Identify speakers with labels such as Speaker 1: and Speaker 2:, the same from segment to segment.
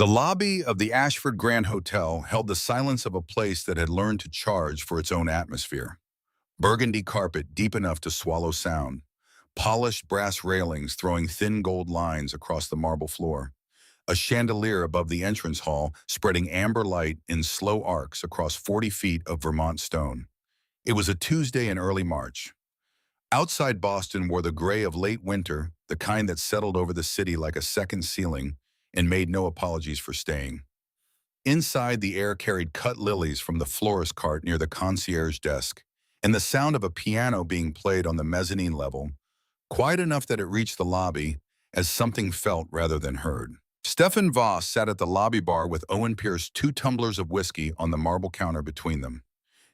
Speaker 1: The lobby of the Ashford Grand Hotel held the silence of a place that had learned to charge for its own atmosphere. Burgundy carpet deep enough to swallow sound, polished brass railings throwing thin gold lines across the marble floor, a chandelier above the entrance hall spreading amber light in slow arcs across 40 feet of Vermont stone. It was a Tuesday in early March. Outside Boston wore the gray of late winter, the kind that settled over the city like a second ceiling and made no apologies for staying. Inside, the air carried cut lilies from the florist cart near the concierge desk, and the sound of a piano being played on the mezzanine level, quiet enough that it reached the lobby as something felt rather than heard. Stefan Voss sat at the lobby bar with Owen Pierce, 2 tumblers of whiskey on the marble counter between them.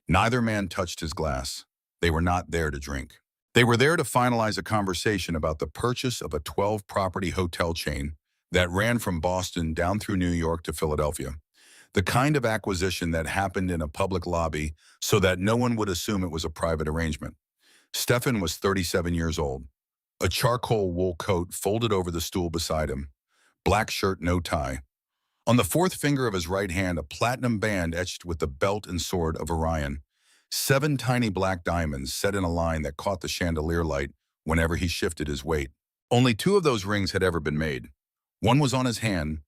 Speaker 1: Neither man touched his glass. They were not there to drink. They were there to finalize a conversation about the purchase of a 12-property hotel chain that ran from Boston down through New York to Philadelphia. The kind of acquisition that happened in a public lobby so that no one would assume it was a private arrangement. Stefan was 37 years old, a charcoal wool coat folded over the stool beside him, black shirt, no tie. On the fourth finger of his right hand, a platinum band etched with the belt and sword of Orion. 7 tiny black diamonds set in a line that caught the chandelier light whenever he shifted his weight. Only 2 of those rings had ever been made. One was on his hand.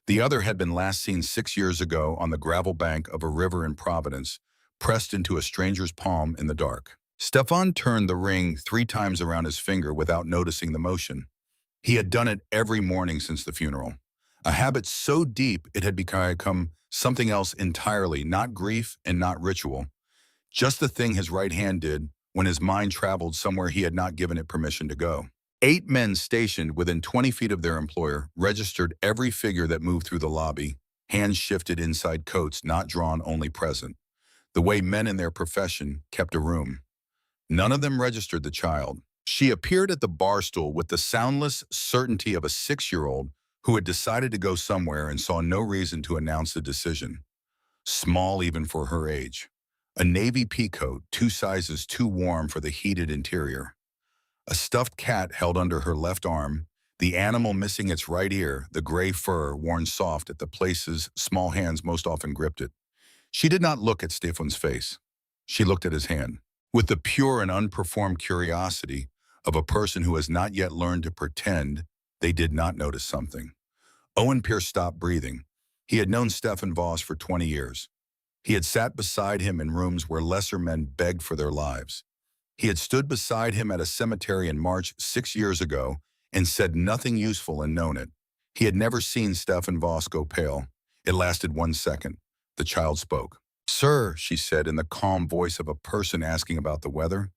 Speaker 1: The other had been last seen 6 years ago on the gravel bank of a river in Providence, pressed into a stranger's palm in the dark. Stefan turned the ring 3 times around his finger without noticing the motion. He had done it every morning since the funeral. A habit so deep it had become something else entirely, not grief and not ritual. Just the thing his right hand did when his mind traveled somewhere he had not given it permission to go. 8 men stationed within 20 feet of their employer registered every figure that moved through the lobby, hands shifted inside coats not drawn, only present, the way men in their profession kept a room. None of them registered the child. She appeared at the bar stool with the soundless certainty of a 6-year-old who had decided to go somewhere and saw no reason to announce the decision. Small even for her age. A navy peacoat, 2 sizes too warm for the heated interior. A stuffed cat held under her left arm, the animal missing its right ear, the gray fur worn soft at the places small hands most often gripped it. She did not look at Stefan's face. She looked at his hand, with the pure and unperformed curiosity of a person who has not yet learned to pretend they did not notice something. Owen Pierce stopped breathing. He had known Stefan Voss for 20 years. He had sat beside him in rooms where lesser men begged for their lives. He had stood beside him at a cemetery in March 6 years ago and said nothing useful and known it. He had never seen Stefan Voss go pale. It lasted 1 second. The child spoke. "Sir," she said in the calm voice of a person asking about the weather,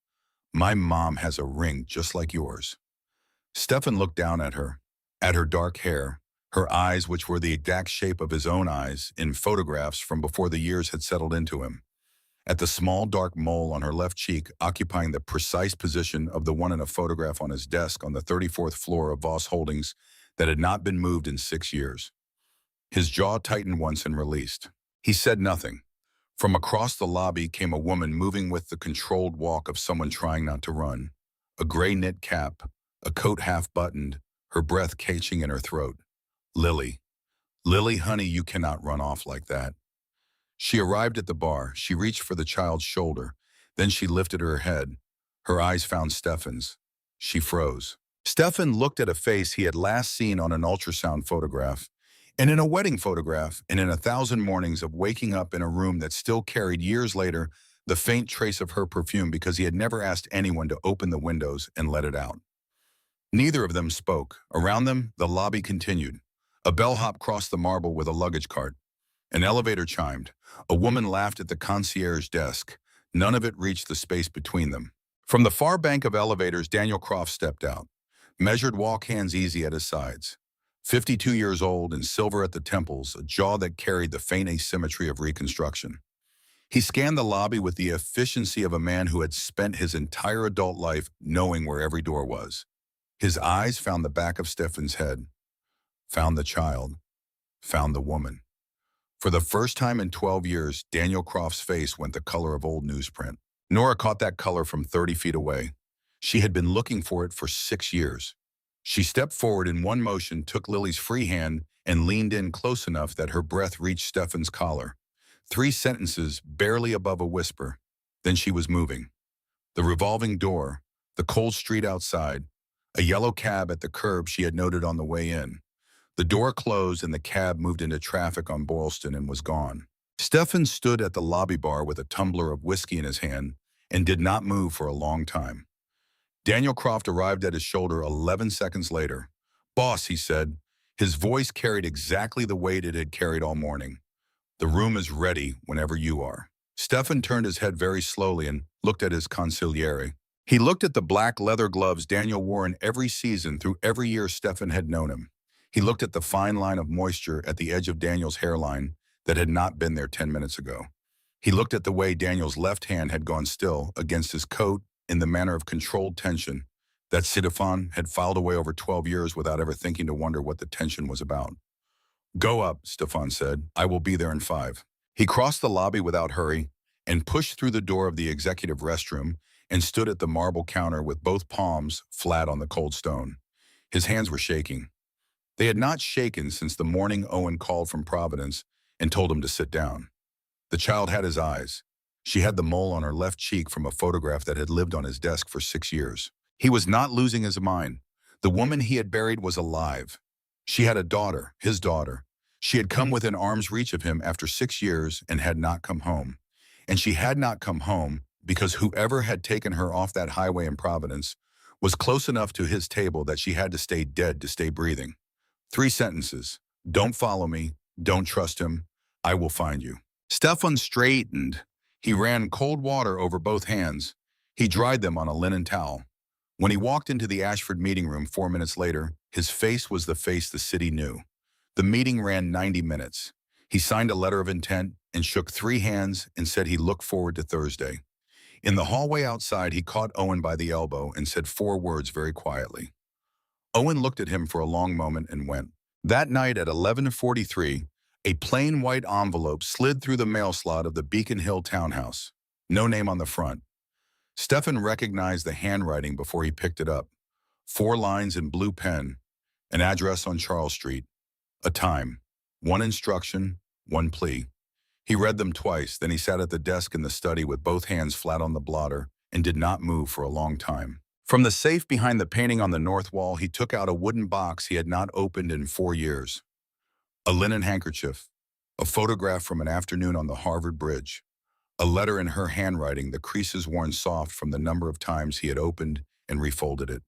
Speaker 1: "my mom has a ring just like yours." Stefan looked down at her dark hair, her eyes which were the exact shape of his own eyes in photographs from before the years had settled into him, at the small dark mole on her left cheek occupying the precise position of the one in a photograph on his desk on the 34th floor of Voss Holdings that had not been moved in 6 years. His jaw tightened once and released. He said nothing. From across the lobby came a woman moving with the controlled walk of someone trying not to run. A gray knit cap, a coat half buttoned, her breath catching in her throat. "Lily. Lily, honey, you cannot run off like that." She arrived at the bar. She reached for the child's shoulder. Then she lifted her head. Her eyes found Stefan's. She froze. Stefan looked at a face he had last seen on an ultrasound photograph, and in a wedding photograph, and in 1,000 mornings of waking up in a room that still carried years later the faint trace of her perfume because he had never asked anyone to open the windows and let it out. Neither of them spoke. Around them, the lobby continued. A bellhop crossed the marble with a luggage cart. An elevator chimed. A woman laughed at the concierge desk. None of it reached the space between them. From the far bank of elevators, Daniel Croft stepped out, measured walk hands easy at his sides. 52 years old and silver at the temples, a jaw that carried the faint asymmetry of reconstruction. He scanned the lobby with the efficiency of a man who had spent his entire adult life knowing where every door was. His eyes found the back of Stefan's head, found the child, found the woman. For the first time in 12 years, Daniel Croft's face went the color of old newsprint. Nora caught that color from 30 feet away. She had been looking for it for 6 years. She stepped forward in one motion, took Lily's free hand, and leaned in close enough that her breath reached Stefan's collar. 3 sentences, barely above a whisper. Then she was moving. The revolving door, the cold street outside, a yellow cab at the curb she had noted on the way in. The door closed and the cab moved into traffic on Boylston and was gone. Stefan stood at the lobby bar with a tumbler of whiskey in his hand and did not move for a long time. Daniel Croft arrived at his shoulder 11 seconds later. "Boss," he said. His voice carried exactly the weight it had carried all morning. "The room is ready whenever you are." Stefan turned his head very slowly and looked at his consigliere. He looked at the black leather gloves Daniel wore in every season through every year Stefan had known him. He looked at the fine line of moisture at the edge of Daniel's hairline that had not been there 10 minutes ago. He looked at the way Daniel's left hand had gone still against his coat in the manner of controlled tension that Stefan had filed away over 12 years without ever thinking to wonder what the tension was about. "Go up," Stefan said. "I will be there in 5." He crossed the lobby without hurry and pushed through the door of the executive restroom and stood at the marble counter with both palms flat on the cold stone. His hands were shaking. They had not shaken since the morning Owen called from Providence and told him to sit down. The child had his eyes. She had the mole on her left cheek from a photograph that had lived on his desk for 6 years. He was not losing his mind. The woman he had buried was alive. She had a daughter, his daughter. She had come within arm's reach of him after 6 years and had not come home. And she had not come home because whoever had taken her off that highway in Providence was close enough to his table that she had to stay dead to stay breathing. 3 sentences. "Don't follow me. Don't trust him. I will find you." Stefan straightened. He ran cold water over both hands. He dried them on a linen towel. When he walked into the Ashford meeting room 4 minutes later, his face was the face the city knew. The meeting ran 90 minutes. He signed a letter of intent and shook 3 hands and said he looked forward to Thursday. In the hallway outside, he caught Owen by the elbow and said 4 words very quietly. Owen looked at him for a long moment and went. That night at 11:43, a plain white envelope slid through the mail slot of the Beacon Hill townhouse. No name on the front. Stefan recognized the handwriting before he picked it up. 4 lines in blue pen, an address on Charles Street, a time, 1 instruction, 1 plea. He read them twice, then he sat at the desk in the study with both hands flat on the blotter and did not move for a long time. From the safe behind the painting on the north wall, he took out a wooden box he had not opened in 4 years. A linen handkerchief, a photograph from an afternoon on the Harvard Bridge, a letter in her handwriting, the creases worn soft from the number of times he had opened and refolded it.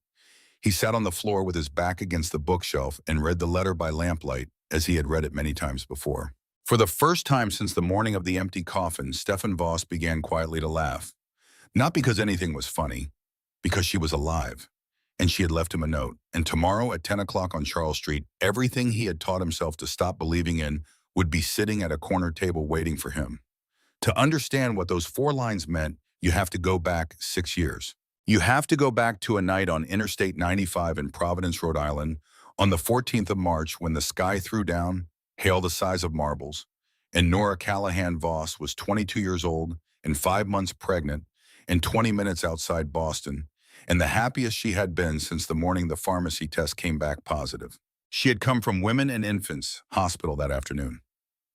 Speaker 1: He sat on the floor with his back against the bookshelf and read the letter by lamplight as he had read it many times before. For the first time since the morning of the empty coffin, Stefan Voss began quietly to laugh. Not because anything was funny, because she was alive, and she had left him a note. And tomorrow at 10 o'clock on Charles Street, everything he had taught himself to stop believing in would be sitting at a corner table waiting for him. To understand what those 4 lines meant, you have to go back 6 years. You have to go back to a night on Interstate 95 in Providence, Rhode Island, on the 14th of March when the sky threw down, hail the size of marbles, and Nora Callahan Voss was 22 years old and 5 months pregnant and 20 minutes outside Boston, and the happiest she had been since the morning the pharmacy test came back positive. She had come from Women and Infants Hospital that afternoon.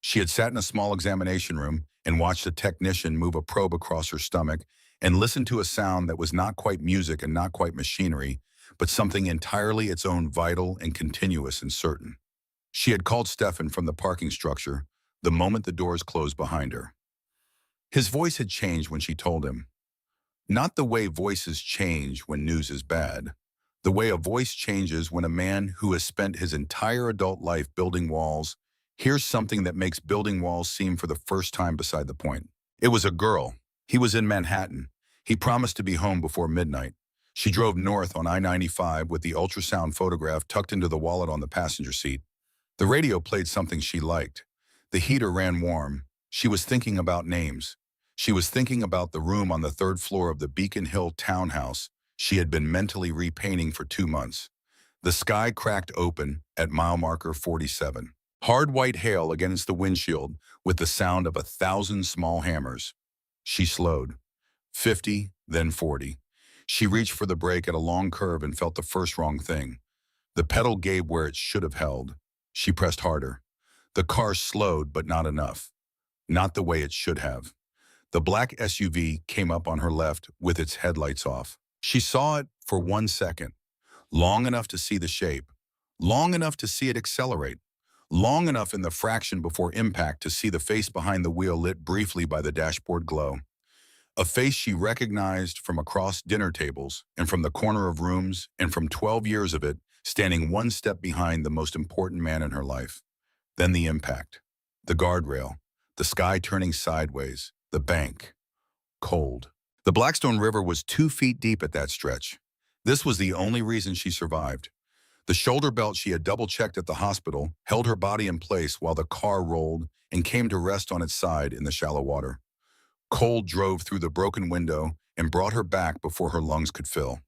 Speaker 1: She had sat in a small examination room and watched a technician move a probe across her stomach and listened to a sound that was not quite music and not quite machinery, but something entirely its own, vital and continuous and certain. She had called Stefan from the parking structure the moment the doors closed behind her. His voice had changed when she told him. Not the way voices change when news is bad. The way a voice changes when a man who has spent his entire adult life building walls hears something that makes building walls seem for the first time beside the point. It was a girl. He was in Manhattan. He promised to be home before midnight. She drove north on I-95 with the ultrasound photograph tucked into the wallet on the passenger seat. The radio played something she liked. The heater ran warm. She was thinking about names. She was thinking about the room on the 3rd floor of the Beacon Hill townhouse she had been mentally repainting for 2 months. The sky cracked open at mile marker 47. Hard white hail against the windshield with the sound of 1,000 small hammers. She slowed. 50, then 40. She reached for the brake at a long curve and felt the first wrong thing. The pedal gave where it should have held. She pressed harder. The car slowed, but not enough. Not the way it should have. The black SUV came up on her left with its headlights off. She saw it for 1 second, long enough to see the shape, long enough to see it accelerate, long enough in the fraction before impact to see the face behind the wheel lit briefly by the dashboard glow. A face she recognized from across dinner tables and from the corner of rooms and from 12 years of it, standing one step behind the most important man in her life. Then the impact. The guardrail. The sky turning sideways. The bank. Cold. The Blackstone River was 2 feet deep at that stretch. This was the only reason she survived. The shoulder belt she had double-checked at the hospital held her body in place while the car rolled and came to rest on its side in the shallow water. Cold drove through the broken window and brought her back before her lungs could fill.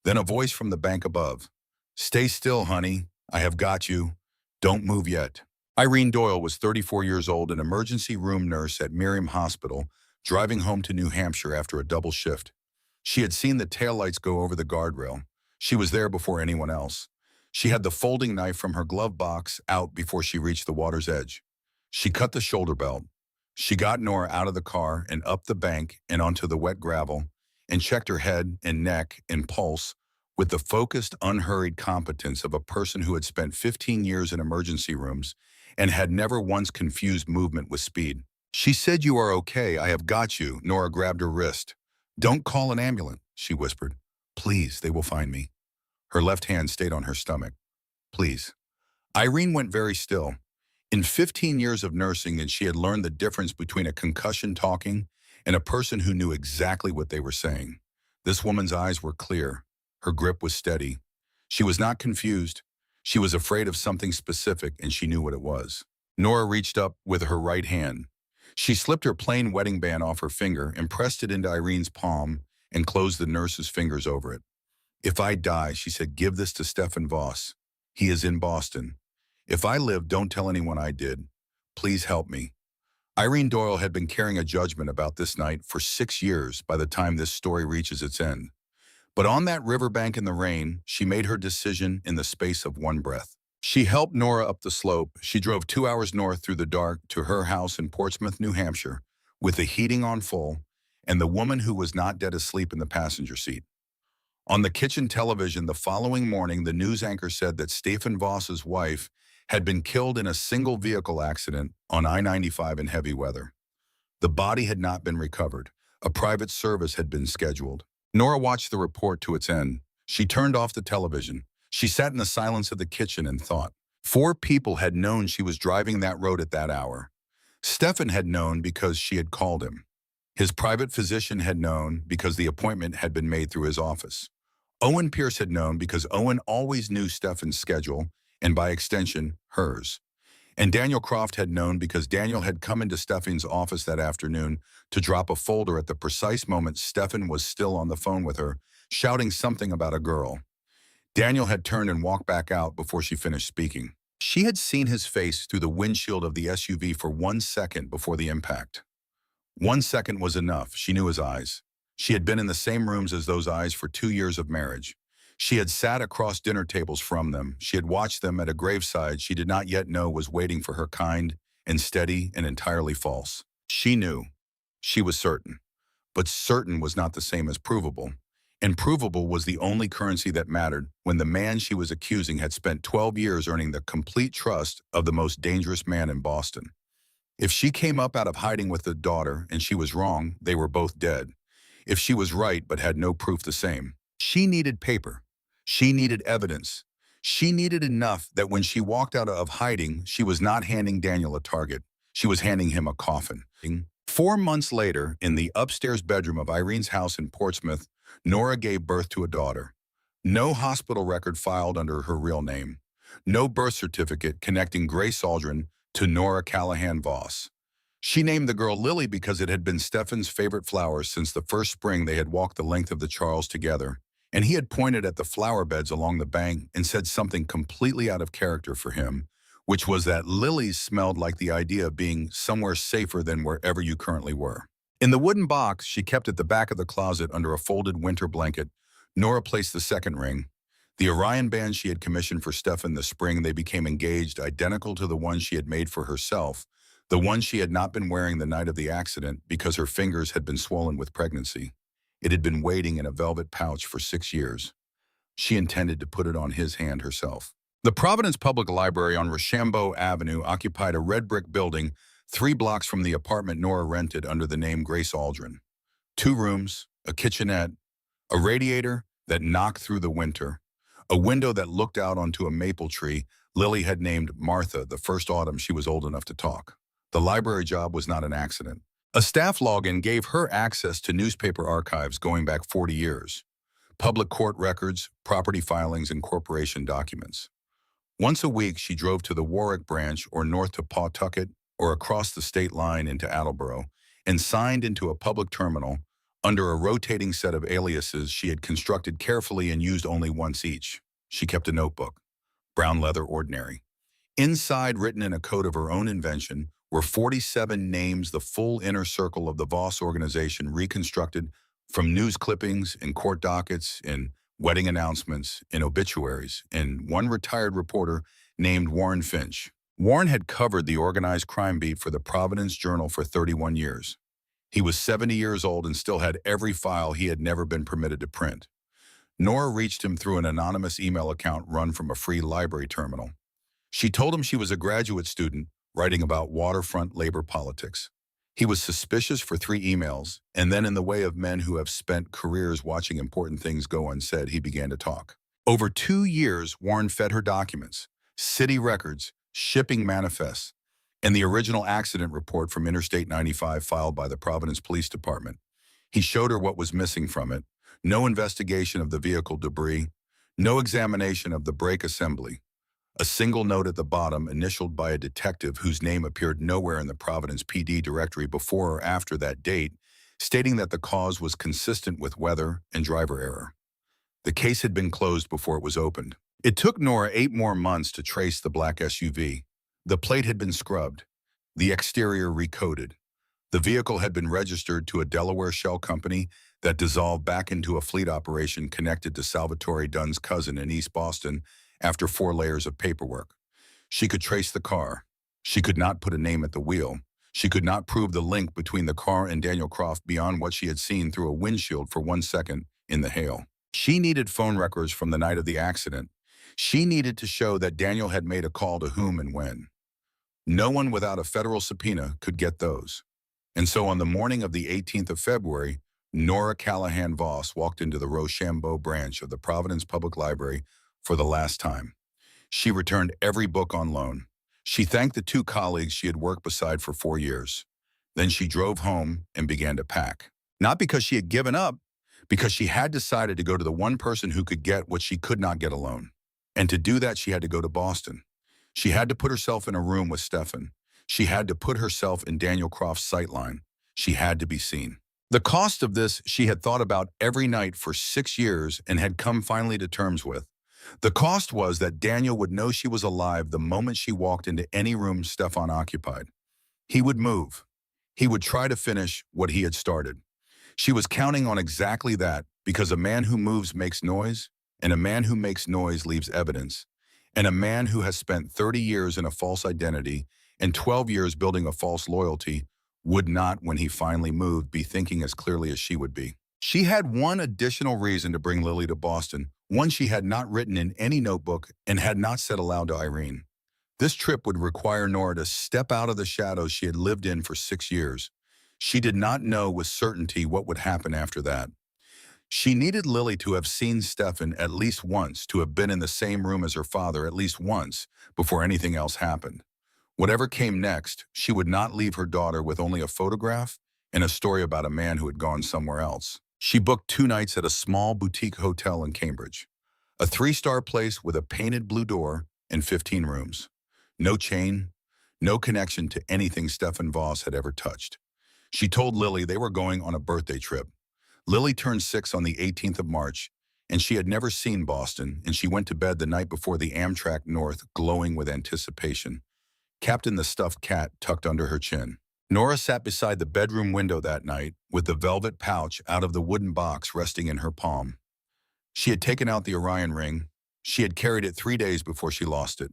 Speaker 1: Then a voice from the bank above. "Stay still, honey. I have got you. Don't move yet." Irene Doyle was 34 years old, an emergency room nurse at Miriam Hospital, driving home to New Hampshire after a double shift. She had seen the taillights go over the guardrail. She was there before anyone else. She had the folding knife from her glove box out before she reached the water's edge. She cut the shoulder belt. She got Nora out of the car and up the bank and onto the wet gravel and checked her head and neck and pulse with the focused, unhurried competence of a person who had spent 15 years in emergency rooms and had never once confused movement with speed. "She said you are okay. I have got you." Nora grabbed her wrist. "Don't call an ambulance," she whispered. "Please, they will find me." Her left hand stayed on her stomach. "Please." Irene went very still. In 15 years of nursing, she had learned the difference between a concussion talking and a person who knew exactly what they were saying. This woman's eyes were clear. Her grip was steady. She was not confused. She was afraid of something specific, and she knew what it was. Nora reached up with her right hand. She slipped her plain wedding band off her finger and pressed it into Irene's palm and closed the nurse's fingers over it. "If I die," she said, "give this to Stefan Voss. He is in Boston. If I live, don't tell anyone I did. Please help me." Irene Doyle had been carrying a judgment about this night for 6 years by the time this story reaches its end. But on that riverbank in the rain, she made her decision in the space of one breath. She helped Nora up the slope. She drove 2 hours north through the dark to her house in Portsmouth, New Hampshire, with the heating on full and the woman who was not dead asleep in the passenger seat. On the kitchen television the following morning, the news anchor said that Stefan Voss's wife had been killed in a single vehicle accident on I-95 in heavy weather. The body had not been recovered. A private service had been scheduled. Nora watched the report to its end. She turned off the television. She sat in the silence of the kitchen and thought. 4 people had known she was driving that road at that hour. Stefan had known because she had called him. His private physician had known because the appointment had been made through his office. Owen Pierce had known because Owen always knew Stefan's schedule, and by extension, hers. And Daniel Croft had known because Daniel had come into Stefan's office that afternoon to drop a folder at the precise moment Stefan was still on the phone with her, shouting something about a girl. Daniel had turned and walked back out before she finished speaking. She had seen his face through the windshield of the SUV for 1 second before the impact. 1 second was enough. She knew his eyes. She had been in the same rooms as those eyes for 2 years of marriage. She had sat across dinner tables from them. She had watched them at a graveside she did not yet know was waiting for her, kind and steady and entirely false. She knew. She was certain. But certain was not the same as provable. And provable was the only currency that mattered when the man she was accusing had spent 12 years earning the complete trust of the most dangerous man in Boston. If she came up out of hiding with the daughter and she was wrong, they were both dead. If she was right but had no proof the same. She needed paper. She needed evidence. She needed enough that when she walked out of hiding, she was not handing Daniel a target. She was handing him a coffin. 4 months later, in the upstairs bedroom of Irene's house in Portsmouth, Nora gave birth to a daughter. No hospital record filed under her real name. No birth certificate connecting Grace Aldrin to Nora Callahan Voss. She named the girl Lily because it had been Stefan's favorite flower since the first spring they had walked the length of the Charles together, and he had pointed at the flower beds along the bank and said something completely out of character for him, which was that lilies smelled like the idea of being somewhere safer than wherever you currently were. In the wooden box she kept at the back of the closet under a folded winter blanket, Nora placed the second ring. The Orion band she had commissioned for Stefan the spring they became engaged, identical to the one she had made for herself, the one she had not been wearing the night of the accident because her fingers had been swollen with pregnancy. It had been waiting in a velvet pouch for 6 years. She intended to put it on his hand herself. The Providence Public Library on Rochambeau Avenue occupied a red brick building 3 blocks from the apartment Nora rented under the name Grace Aldrin. 2 rooms, a kitchenette, a radiator that knocked through the winter, a window that looked out onto a maple tree Lily had named Martha the first autumn she was old enough to talk. The library job was not an accident. A staff login gave her access to newspaper archives going back 40 years, public court records, property filings, and corporation documents. Once a week, she drove to the Warwick branch or north to Pawtucket or across the state line into Attleboro and signed into a public terminal under a rotating set of aliases she had constructed carefully and used only once each. She kept a notebook, brown leather ordinary. Inside, written in a code of her own invention, were 47 names, the full inner circle of the Voss organization reconstructed from news clippings and court dockets and wedding announcements and obituaries, and one retired reporter named Warren Finch. Warren had covered the organized crime beat for the Providence Journal for 31 years. He was 70 years old and still had every file he had never been permitted to print. Nora reached him through an anonymous email account run from a free library terminal. She told him she was a graduate student writing about waterfront labor politics. He was suspicious for 3 emails, and then in the way of men who have spent careers watching important things go unsaid, he began to talk. Over 2 years, Warren fed her documents, city records, shipping manifests, and the original accident report from Interstate 95 filed by the Providence Police Department. He showed her what was missing from it: no investigation of the vehicle debris, no examination of the brake assembly, a single note at the bottom initialed by a detective whose name appeared nowhere in the Providence PD directory before or after that date, stating that the cause was consistent with weather and driver error. The case had been closed before it was opened. It took Nora 8 more months to trace the black SUV. The plate had been scrubbed, the exterior recoated. The vehicle had been registered to a Delaware shell company that dissolved back into a fleet operation connected to Salvatore Dunn's cousin in East Boston after 4 layers of paperwork. She could trace the car. She could not put a name at the wheel. She could not prove the link between the car and Daniel Croft beyond what she had seen through a windshield for 1 second in the hail. She needed phone records from the night of the accident. She needed to show that Daniel had made a call to whom and when. No one without a federal subpoena could get those. And so on the morning of the 18th of February, Nora Callahan Voss walked into the Rochambeau branch of the Providence Public Library for the last time. She returned every book on loan. She thanked the 2 colleagues she had worked beside for 4 years. Then she drove home and began to pack. Not because she had given up, because she had decided to go to the one person who could get what she could not get alone. And to do that, she had to go to Boston. She had to put herself in a room with Stefan. She had to put herself in Daniel Croft's sightline. She had to be seen. The cost of this she had thought about every night for 6 years and had come finally to terms with. The cost was that Daniel would know she was alive the moment she walked into any room Stefan occupied. He would move. He would try to finish what he had started. She was counting on exactly that, because a man who moves makes noise, and a man who makes noise leaves evidence, and a man who has spent 30 years in a false identity and 12 years building a false loyalty would not, when he finally moved, be thinking as clearly as she would be. She had one additional reason to bring Lily to Boston, one she had not written in any notebook and had not said aloud to Irene. This trip would require Nora to step out of the shadows she had lived in for 6 years. She did not know with certainty what would happen after that. She needed Lily to have seen Stefan at least once, to have been in the same room as her father at least once before anything else happened. Whatever came next, she would not leave her daughter with only a photograph and a story about a man who had gone somewhere else. She booked 2 nights at a small boutique hotel in Cambridge, a 3-star place with a painted blue door and 15 rooms. No chain, no connection to anything Stefan Voss had ever touched. She told Lily they were going on a birthday trip. Lily turned 6 on the 18th of March, and she had never seen Boston, and she went to bed the night before the Amtrak North, glowing with anticipation. Captain the stuffed cat tucked under her chin. Nora sat beside the bedroom window that night, with the velvet pouch out of the wooden box resting in her palm. She had taken out the Orion ring, She had carried it 3 days before she lost it.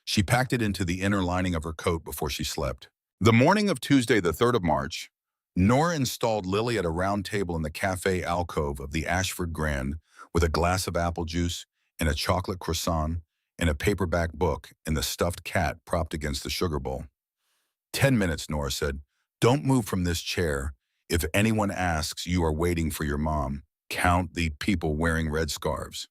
Speaker 1: She packed it into the inner lining of her coat before she slept. The morning of Tuesday, the 3rd of March, Nora installed Lily at a round table in the cafe alcove of the Ashford Grand with a glass of apple juice and a chocolate croissant and a paperback book and the stuffed cat propped against the sugar bowl. 10 minutes, Nora said. Don't move from this chair. If anyone asks, you are waiting for your mom. Count the people wearing red scarves.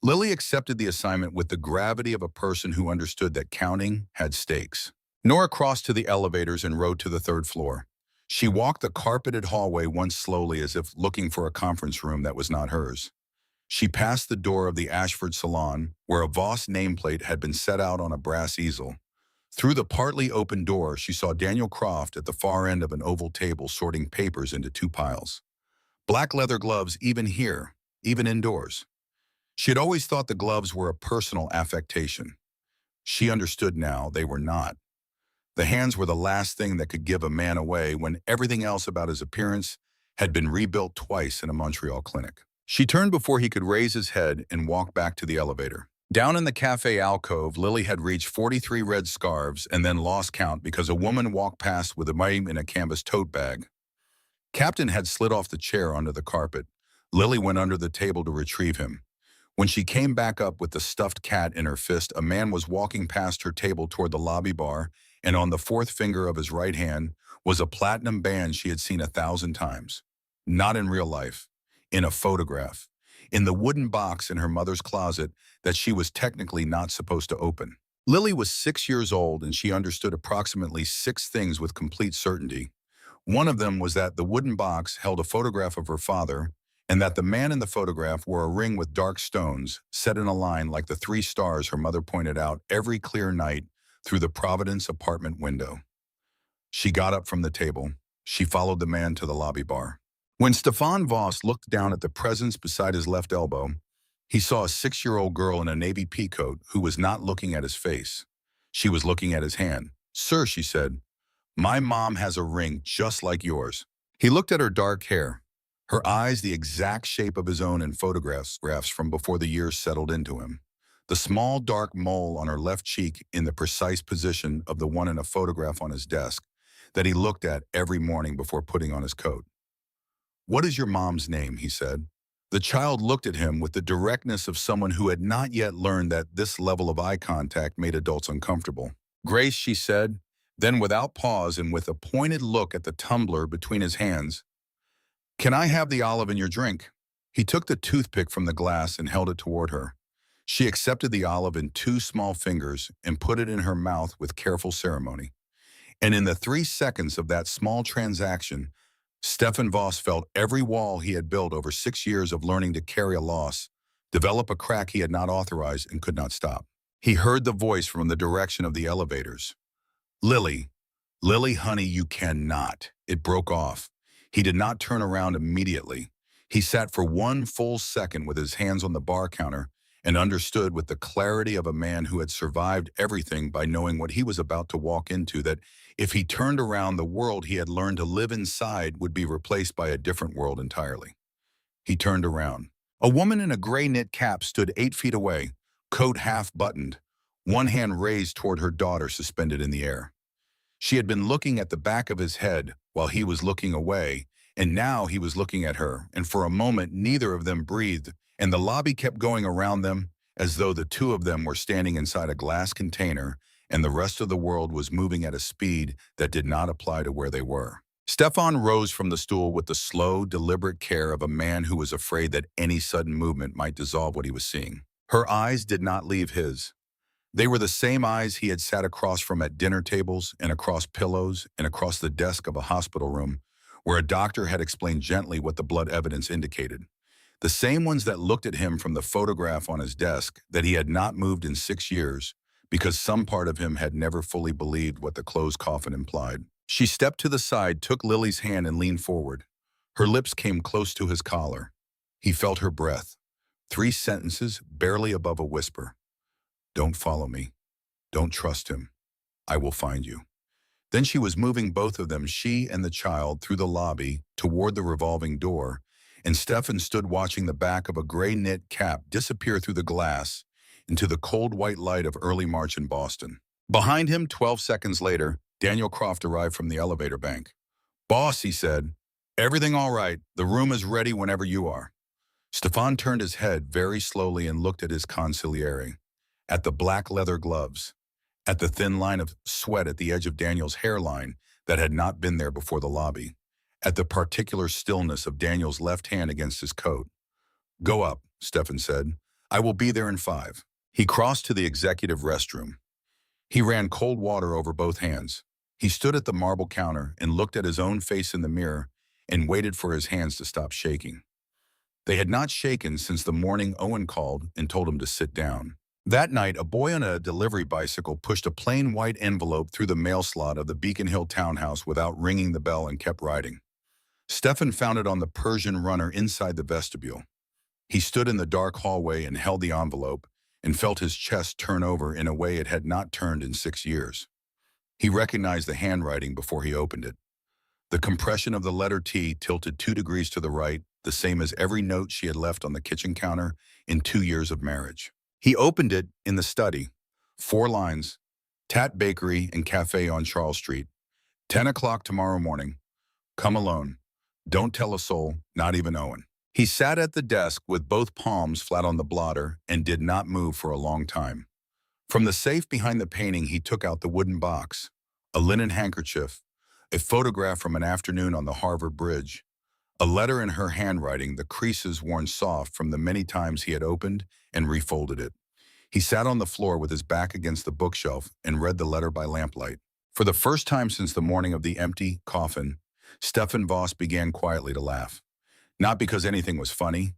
Speaker 1: Lily accepted the assignment with the gravity of a person who understood that counting had stakes. Nora crossed to the elevators and rode to the 3rd floor. She walked the carpeted hallway once slowly as if looking for a conference room that was not hers. She passed the door of the Ashford Salon, where a Voss nameplate had been set out on a brass easel. Through the partly open door, she saw Daniel Croft at the far end of an oval table sorting papers into 2 piles. Black leather gloves even here, even indoors. She had always thought the gloves were a personal affectation. She understood now they were not. The hands were the last thing that could give a man away when everything else about his appearance had been rebuilt twice in a Montreal clinic. She turned before he could raise his head and walked back to the elevator. Down in the cafe alcove, Lily had reached 43 red scarves and then lost count because a woman walked past with a mime in a canvas tote bag. Captain had slid off the chair onto the carpet. Lily went under the table to retrieve him. When she came back up with the stuffed cat in her fist, a man was walking past her table toward the lobby bar, and on the 4th finger of his right hand was a platinum band she had seen 1,000 times. Not in real life, in a photograph, in the wooden box in her mother's closet that she was technically not supposed to open. Lily was 6 years old, and she understood approximately 6 things with complete certainty. One of them was that the wooden box held a photograph of her father, and that the man in the photograph wore a ring with dark stones set in a line like the 3 stars her mother pointed out every clear night through the Providence apartment window. She got up from the table. She followed the man to the lobby bar. When Stefan Voss looked down at the presents beside his left elbow, he saw a 6-year-old girl in a navy peacoat who was not looking at his face. She was looking at his hand. "Sir," she said, "my mom has a ring just like yours." He looked at her dark hair, her eyes the exact shape of his own in photographs from before the years settled into him. The small dark mole on her left cheek in the precise position of the one in a photograph on his desk that he looked at every morning before putting on his coat. "What is your mom's name?" he said. The child looked at him with the directness of someone who had not yet learned that this level of eye contact made adults uncomfortable. "Grace," she said. Then without pause and with a pointed look at the tumbler between his hands, "Can I have the olive in your drink?" He took the toothpick from the glass and held it toward her. She accepted the olive in 2 small fingers and put it in her mouth with careful ceremony. And in the 3 seconds of that small transaction, Stefan Voss felt every wall he had built over 6 years of learning to carry a loss develop a crack he had not authorized and could not stop. He heard the voice from the direction of the elevators. "Lily, Lily, honey, you cannot." It broke off. He did not turn around immediately. He sat for 1 full second with his hands on the bar counter and understood with the clarity of a man who had survived everything by knowing what he was about to walk into, that if he turned around, the world he had learned to live inside would be replaced by a different world entirely. He turned around. A woman in a gray knit cap stood 8 feet away, coat half buttoned, one hand raised toward her daughter suspended in the air. She had been looking at the back of his head while he was looking away, and now he was looking at her, and for a moment neither of them breathed, and the lobby kept going around them as though the 2 of them were standing inside a glass container and the rest of the world was moving at a speed that did not apply to where they were. Stefan rose from the stool with the slow, deliberate care of a man who was afraid that any sudden movement might dissolve what he was seeing. Her eyes did not leave his. They were the same eyes he had sat across from at dinner tables and across pillows and across the desk of a hospital room where a doctor had explained gently what the blood evidence indicated. The same ones that looked at him from the photograph on his desk that he had not moved in 6 years because some part of him had never fully believed what the closed coffin implied. She stepped to the side, took Lily's hand and leaned forward. Her lips came close to his collar. He felt her breath. 3 sentences, barely above a whisper. "Don't follow me. Don't trust him. I will find you." Then she was moving both of them, she and the child, through the lobby toward the revolving door, and Stefan stood watching the back of a gray knit cap disappear through the glass into the cold white light of early March in Boston. Behind him, 12 seconds later, Daniel Croft arrived from the elevator bank. "Boss," he said, "everything all right. The room is ready whenever you are." Stefan turned his head very slowly and looked at his consigliere, at the black leather gloves, at the thin line of sweat at the edge of Daniel's hairline that had not been there before the lobby, at the particular stillness of Daniel's left hand against his coat. "Go up," Stefan said. "I will be there in 5. He crossed to the executive restroom. He ran cold water over both hands. He stood at the marble counter and looked at his own face in the mirror and waited for his hands to stop shaking. They had not shaken since the morning Owen called and told him to sit down. That night, a boy on a delivery bicycle pushed a plain white envelope through the mail slot of the Beacon Hill townhouse without ringing the bell and kept riding. Stefan found it on the Persian runner inside the vestibule. He stood in the dark hallway and held the envelope and felt his chest turn over in a way it had not turned in 6 years. He recognized the handwriting before he opened it. The compression of the letter T tilted 2 degrees to the right, the same as every note she had left on the kitchen counter in 2 years of marriage. He opened it in the study. 4 lines. Tat Bakery and Cafe on Charles Street. 10 o'clock tomorrow morning. Come alone. Don't tell a soul, not even Owen. He sat at the desk with both palms flat on the blotter and did not move for a long time. From the safe behind the painting, he took out the wooden box, a linen handkerchief, a photograph from an afternoon on the Harvard Bridge, a letter in her handwriting, the creases worn soft from the many times he had opened and refolded it. He sat on the floor with his back against the bookshelf and read the letter by lamplight. For the first time since the morning of the empty coffin, Stefan Voss began quietly to laugh. Not because anything was funny,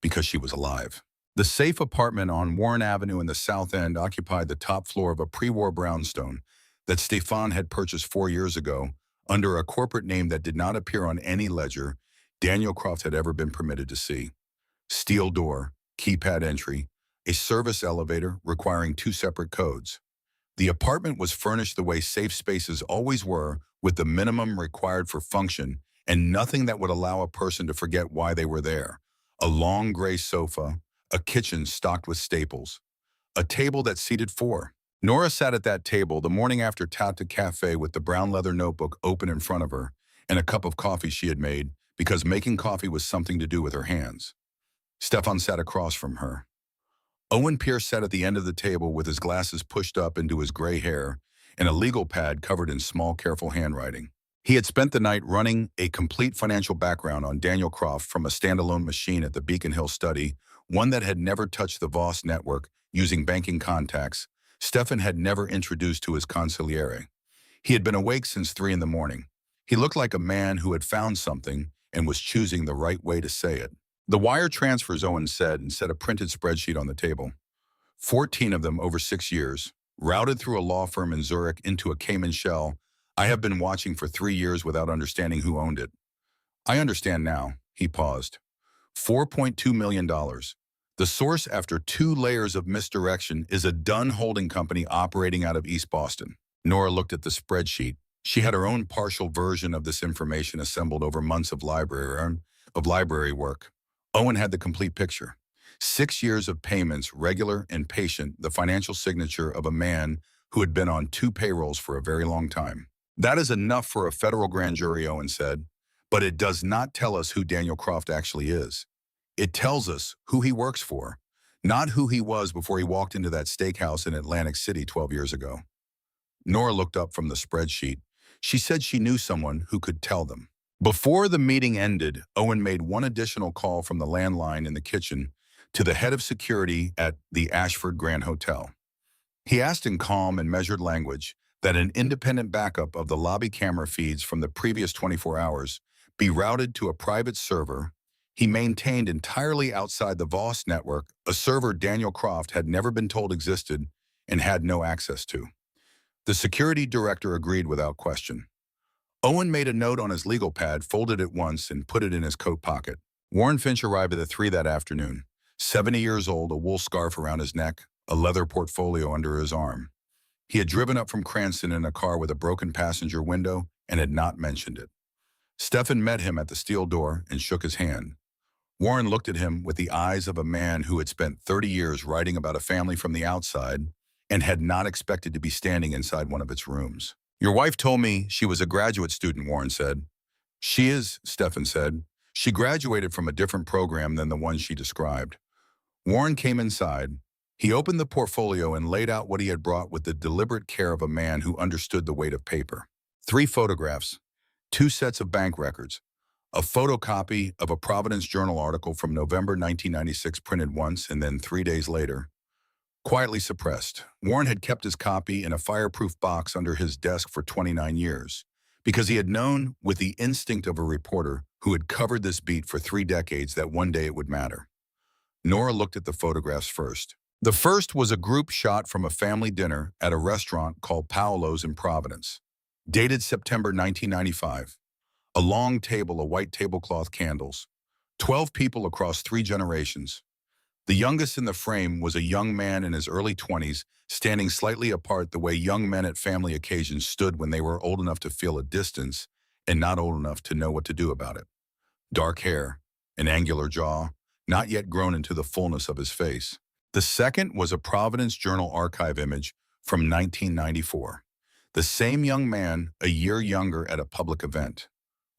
Speaker 1: because she was alive. The safe apartment on Warren Avenue in the South End occupied the top floor of a pre-war brownstone that Stefan had purchased 4 years ago under a corporate name that did not appear on any ledger Daniel Croft had ever been permitted to see. Steel door, keypad entry, a service elevator requiring 2 separate codes. The apartment was furnished the way safe spaces always were, with the minimum required for function and nothing that would allow a person to forget why they were there. A long gray sofa, a kitchen stocked with staples, a table that seated 4. Nora sat at that table the morning after Tata Cafe with the brown leather notebook open in front of her and a cup of coffee she had made because making coffee was something to do with her hands. Stefan sat across from her. Owen Pierce sat at the end of the table with his glasses pushed up into his gray hair and a legal pad covered in small, careful handwriting. He had spent the night running a complete financial background on Daniel Croft from a standalone machine at the Beacon Hill study, one that had never touched the Voss network using banking contacts. Stefan had never introduced to his consigliere. He had been awake since 3 in the morning. He looked like a man who had found something and was choosing the right way to say it. The wire transfers, Owen said, and set a printed spreadsheet on the table. 14 of them over 6 years, routed through a law firm in Zurich into a Cayman shell. I have been watching for 3 years without understanding who owned it. I understand now, he paused. $4.2 million. The source, after 2 layers of misdirection, is a Dunn holding company operating out of East Boston. Nora looked at the spreadsheet. She had her own partial version of this information assembled over months of library work. Owen had the complete picture. 6 years of payments, regular and patient, the financial signature of a man who had been on 2 payrolls for a very long time. That is enough for a federal grand jury, Owen said, but it does not tell us who Daniel Croft actually is. It tells us who he works for, not who he was before he walked into that steakhouse in Atlantic City 12 years ago. Nora looked up from the spreadsheet. She said she knew someone who could tell them. Before the meeting ended, Owen made one additional call from the landline in the kitchen to the head of security at the Ashford Grand Hotel. He asked in calm and measured language that an independent backup of the lobby camera feeds from the previous 24 hours be routed to a private server he maintained entirely outside the Voss network, a server Daniel Croft had never been told existed and had no access to. The security director agreed without question. Owen made a note on his legal pad, folded it once, and put it in his coat pocket. Warren Finch arrived at the 3 that afternoon. 70 years old, a wool scarf around his neck, a leather portfolio under his arm. He had driven up from Cranston in a car with a broken passenger window and had not mentioned it. Stefan met him at the steel door and shook his hand. Warren looked at him with the eyes of a man who had spent 30 years writing about a family from the outside and had not expected to be standing inside one of its rooms. Your wife told me she was a graduate student, Warren said. She is, Stefan said. She graduated from a different program than the one she described. Warren came inside. He opened the portfolio and laid out what he had brought with the deliberate care of a man who understood the weight of paper. 3 photographs, 2 sets of bank records, a photocopy of a Providence Journal article from November 1996 printed once and then 3 days later. Quietly suppressed, Warren had kept his copy in a fireproof box under his desk for 29 years, because he had known with the instinct of a reporter who had covered this beat for 3 decades that one day it would matter. Nora looked at the photographs first. The first was a group shot from a family dinner at a restaurant called Paolo's in Providence, dated September 1995. A long table of white tablecloth candles. 12 people across 3 generations. The youngest in the frame was a young man in his early 20s, standing slightly apart the way young men at family occasions stood when they were old enough to feel a distance and not old enough to know what to do about it. Dark hair, an angular jaw, not yet grown into the fullness of his face. The second was a Providence Journal archive image from 1994. The same young man, a year younger at a public event,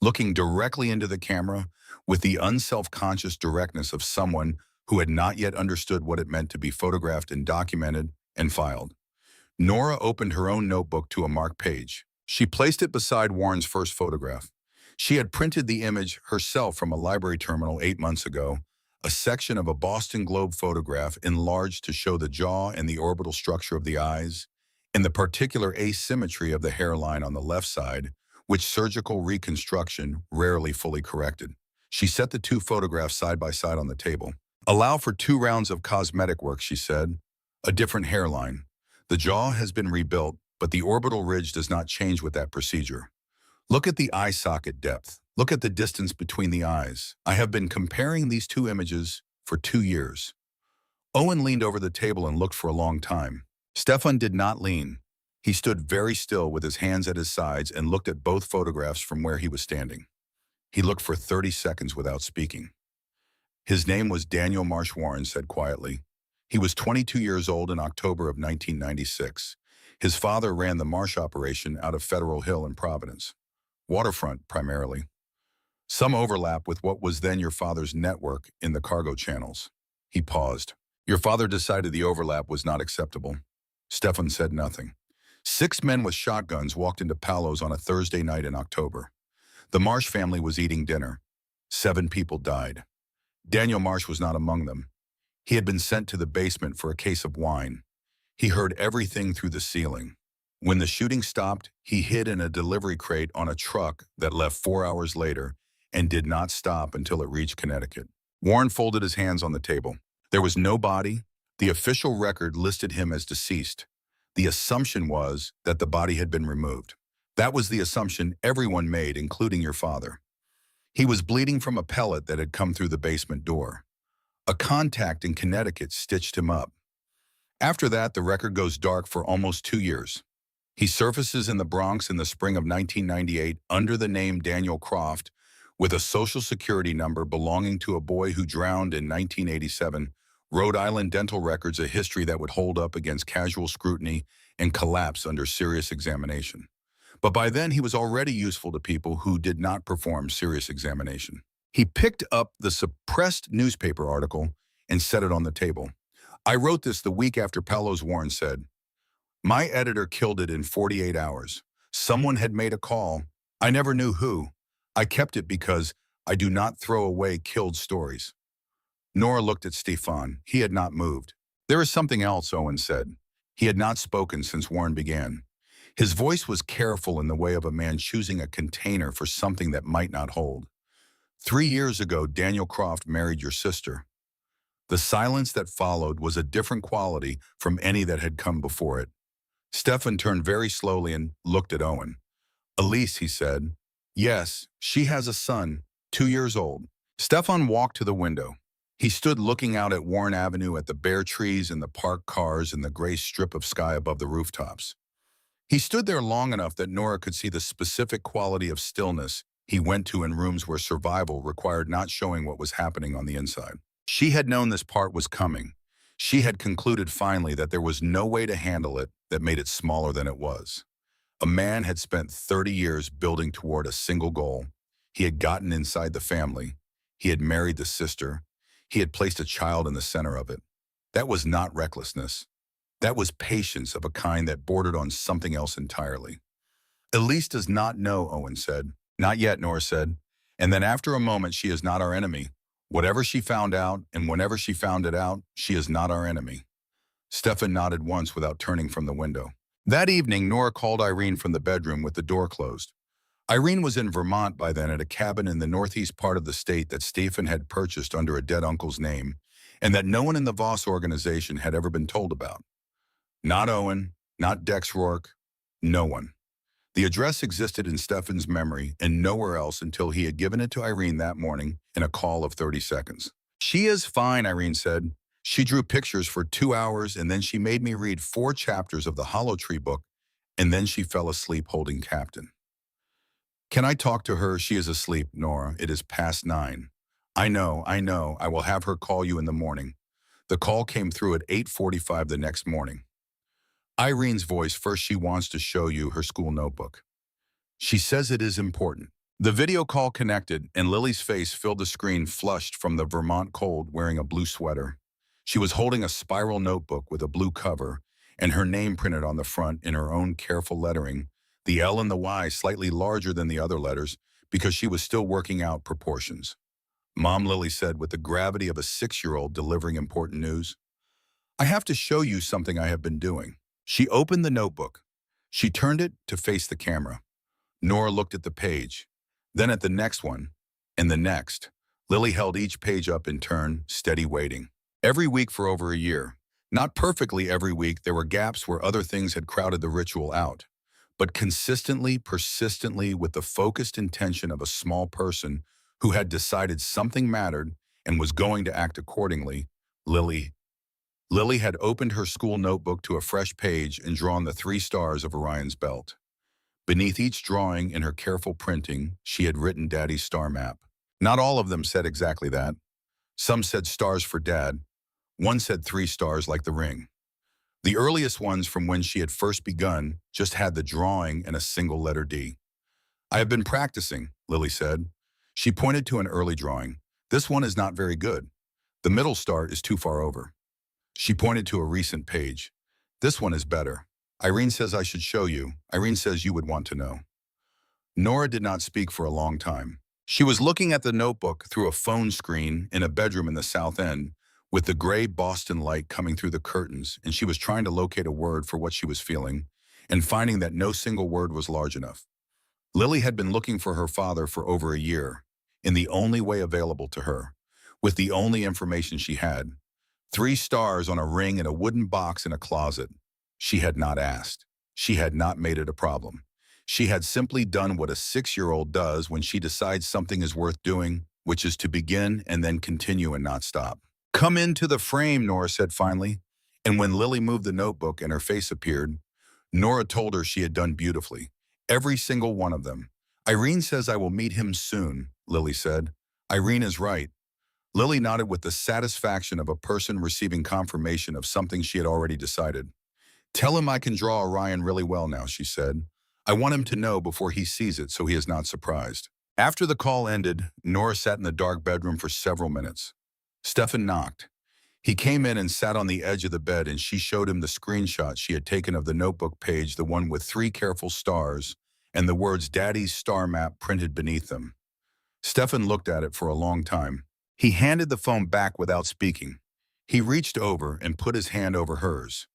Speaker 1: looking directly into the camera with the unself-conscious directness of someone who had not yet understood what it meant to be photographed and documented and filed. Nora opened her own notebook to a marked page. She placed it beside Warren's first photograph. She had printed the image herself from a library terminal 8 months ago, a section of a Boston Globe photograph enlarged to show the jaw and the orbital structure of the eyes, and the particular asymmetry of the hairline on the left side, which surgical reconstruction rarely fully corrected. She set the 2 photographs side by side on the table. Allow for 2 rounds of cosmetic work, she said. A different hairline. The jaw has been rebuilt, but the orbital ridge does not change with that procedure. Look at the eye socket depth. Look at the distance between the eyes. I have been comparing these 2 images for 2 years. Owen leaned over the table and looked for a long time. Stefan did not lean. He stood very still with his hands at his sides and looked at both photographs from where he was standing. He looked for 30 seconds without speaking. His name was Daniel Marsh, Warren said quietly. He was 22 years old in October of 1996. His father ran the Marsh operation out of Federal Hill in Providence. Waterfront, primarily. Some overlap with what was then your father's network in the cargo channels. He paused. Your father decided the overlap was not acceptable. Stefan said nothing. 6 men with shotguns walked into Paolo's on a Thursday night in October. The Marsh family was eating dinner. 7 people died. Daniel Marsh was not among them. He had been sent to the basement for a case of wine. He heard everything through the ceiling. When the shooting stopped, he hid in a delivery crate on a truck that left 4 hours later and did not stop until it reached Connecticut. Warren folded his hands on the table. There was no body. The official record listed him as deceased. The assumption was that the body had been removed. That was the assumption everyone made, including your father. He was bleeding from a pellet that had come through the basement door. A contact in Connecticut stitched him up. After that, the record goes dark for almost 2 years. He surfaces in the Bronx in the spring of 1998 under the name Daniel Croft, with a social security number belonging to a boy who drowned in 1987. Rhode Island dental records a history that would hold up against casual scrutiny and collapse under serious examination. But by then, he was already useful to people who did not perform serious examination. He picked up the suppressed newspaper article and set it on the table. I wrote this the week after Paolo's, Warren said. My editor killed it in 48 hours. Someone had made a call. I never knew who. I kept it because I do not throw away killed stories. Nora looked at Stefan. He had not moved. There is something else, Owen said. He had not spoken since Warren began. His voice was careful in the way of a man choosing a container for something that might not hold. 3 years ago, Daniel Croft married your sister. The silence that followed was a different quality from any that had come before it. Stefan turned very slowly and looked at Owen. Elise, he said. Yes, she has a son, 2 years old. Stefan walked to the window. He stood looking out at Warren Avenue at the bare trees and the parked cars and the gray strip of sky above the rooftops. He stood there long enough that Nora could see the specific quality of stillness he went to in rooms where survival required not showing what was happening on the inside. She had known this part was coming. She had concluded finally that there was no way to handle it that made it smaller than it was. A man had spent 30 years building toward a single goal. He had gotten inside the family. He had married the sister. He had placed a child in the center of it. That was not recklessness. That was patience of a kind that bordered on something else entirely. Elise does not know, Owen said. Not yet, Nora said. And then after a moment, she is not our enemy. Whatever she found out, and whenever she found it out, she is not our enemy. Stefan nodded once without turning from the window. That evening, Nora called Irene from the bedroom with the door closed. Irene was in Vermont by then at a cabin in the northeast part of the state that Stefan had purchased under a dead uncle's name, and that no one in the Voss organization had ever been told about. Not Owen, not Dex Rourke, no one. The address existed in Stefan's memory and nowhere else until he had given it to Irene that morning in a call of 30 seconds. She is fine, Irene said. She drew pictures for 2 hours and then she made me read 4 chapters of the Hollow Tree book, and then she fell asleep holding Captain. Can I talk to her? She is asleep, Nora. It is past 9. I know. I will have her call you in the morning. The call came through at 8:45 the next morning. Irene's voice. First, she wants to show you her school notebook. She says it is important. The video call connected, and Lily's face filled the screen, flushed from the Vermont cold, wearing a blue sweater. She was holding a spiral notebook with a blue cover, and her name printed on the front in her own careful lettering, the L and the Y slightly larger than the other letters, because she was still working out proportions. Mom, Lily said with the gravity of a 6-year-old delivering important news. I have to show you something I have been doing. She opened the notebook. She turned it to face the camera. Nora looked at the page, then at the next one, and the next. Lily held each page up in turn, steady waiting. Every week for over a year. Not perfectly every week, there were gaps where other things had crowded the ritual out. But consistently, persistently, with the focused intention of a small person who had decided something mattered and was going to act accordingly, Lily had opened her school notebook to a fresh page and drawn the 3 stars of Orion's belt. Beneath each drawing, in her careful printing, she had written Daddy's star map. Not all of them said exactly that. Some said stars for Dad. One said 3 stars like the ring. The earliest ones from when she had first begun just had the drawing and a single letter D. I have been practicing, Lily said. She pointed to an early drawing. This one is not very good. The middle star is too far over. She pointed to a recent page. This one is better. Irene says I should show you. Irene says you would want to know. Nora did not speak for a long time. She was looking at the notebook through a phone screen in a bedroom in the South End, with the gray Boston light coming through the curtains, and she was trying to locate a word for what she was feeling, and finding that no single word was large enough. Lily had been looking for her father for over a year, in the only way available to her, with the only information she had. 3 stars on a ring in a wooden box in a closet. She had not asked. She had not made it a problem. She had simply done what a 6-year-old does when she decides something is worth doing, which is to begin and then continue and not stop. Come into the frame, Nora said finally. And when Lily moved the notebook and her face appeared, Nora told her she had done beautifully. Every single one of them. Irene says I will meet him soon, Lily said. Irene is right. Lily nodded with the satisfaction of a person receiving confirmation of something she had already decided. Tell him I can draw Orion really well now, she said. I want him to know before he sees it so he is not surprised. After the call ended, Nora sat in the dark bedroom for several minutes. Stefan knocked. He came in and sat on the edge of the bed, and she showed him the screenshot she had taken of the notebook page, the one with 3 careful stars and the words Daddy's star map printed beneath them. Stefan looked at it for a long time. He handed the phone back without speaking. He reached over and put his hand over hers.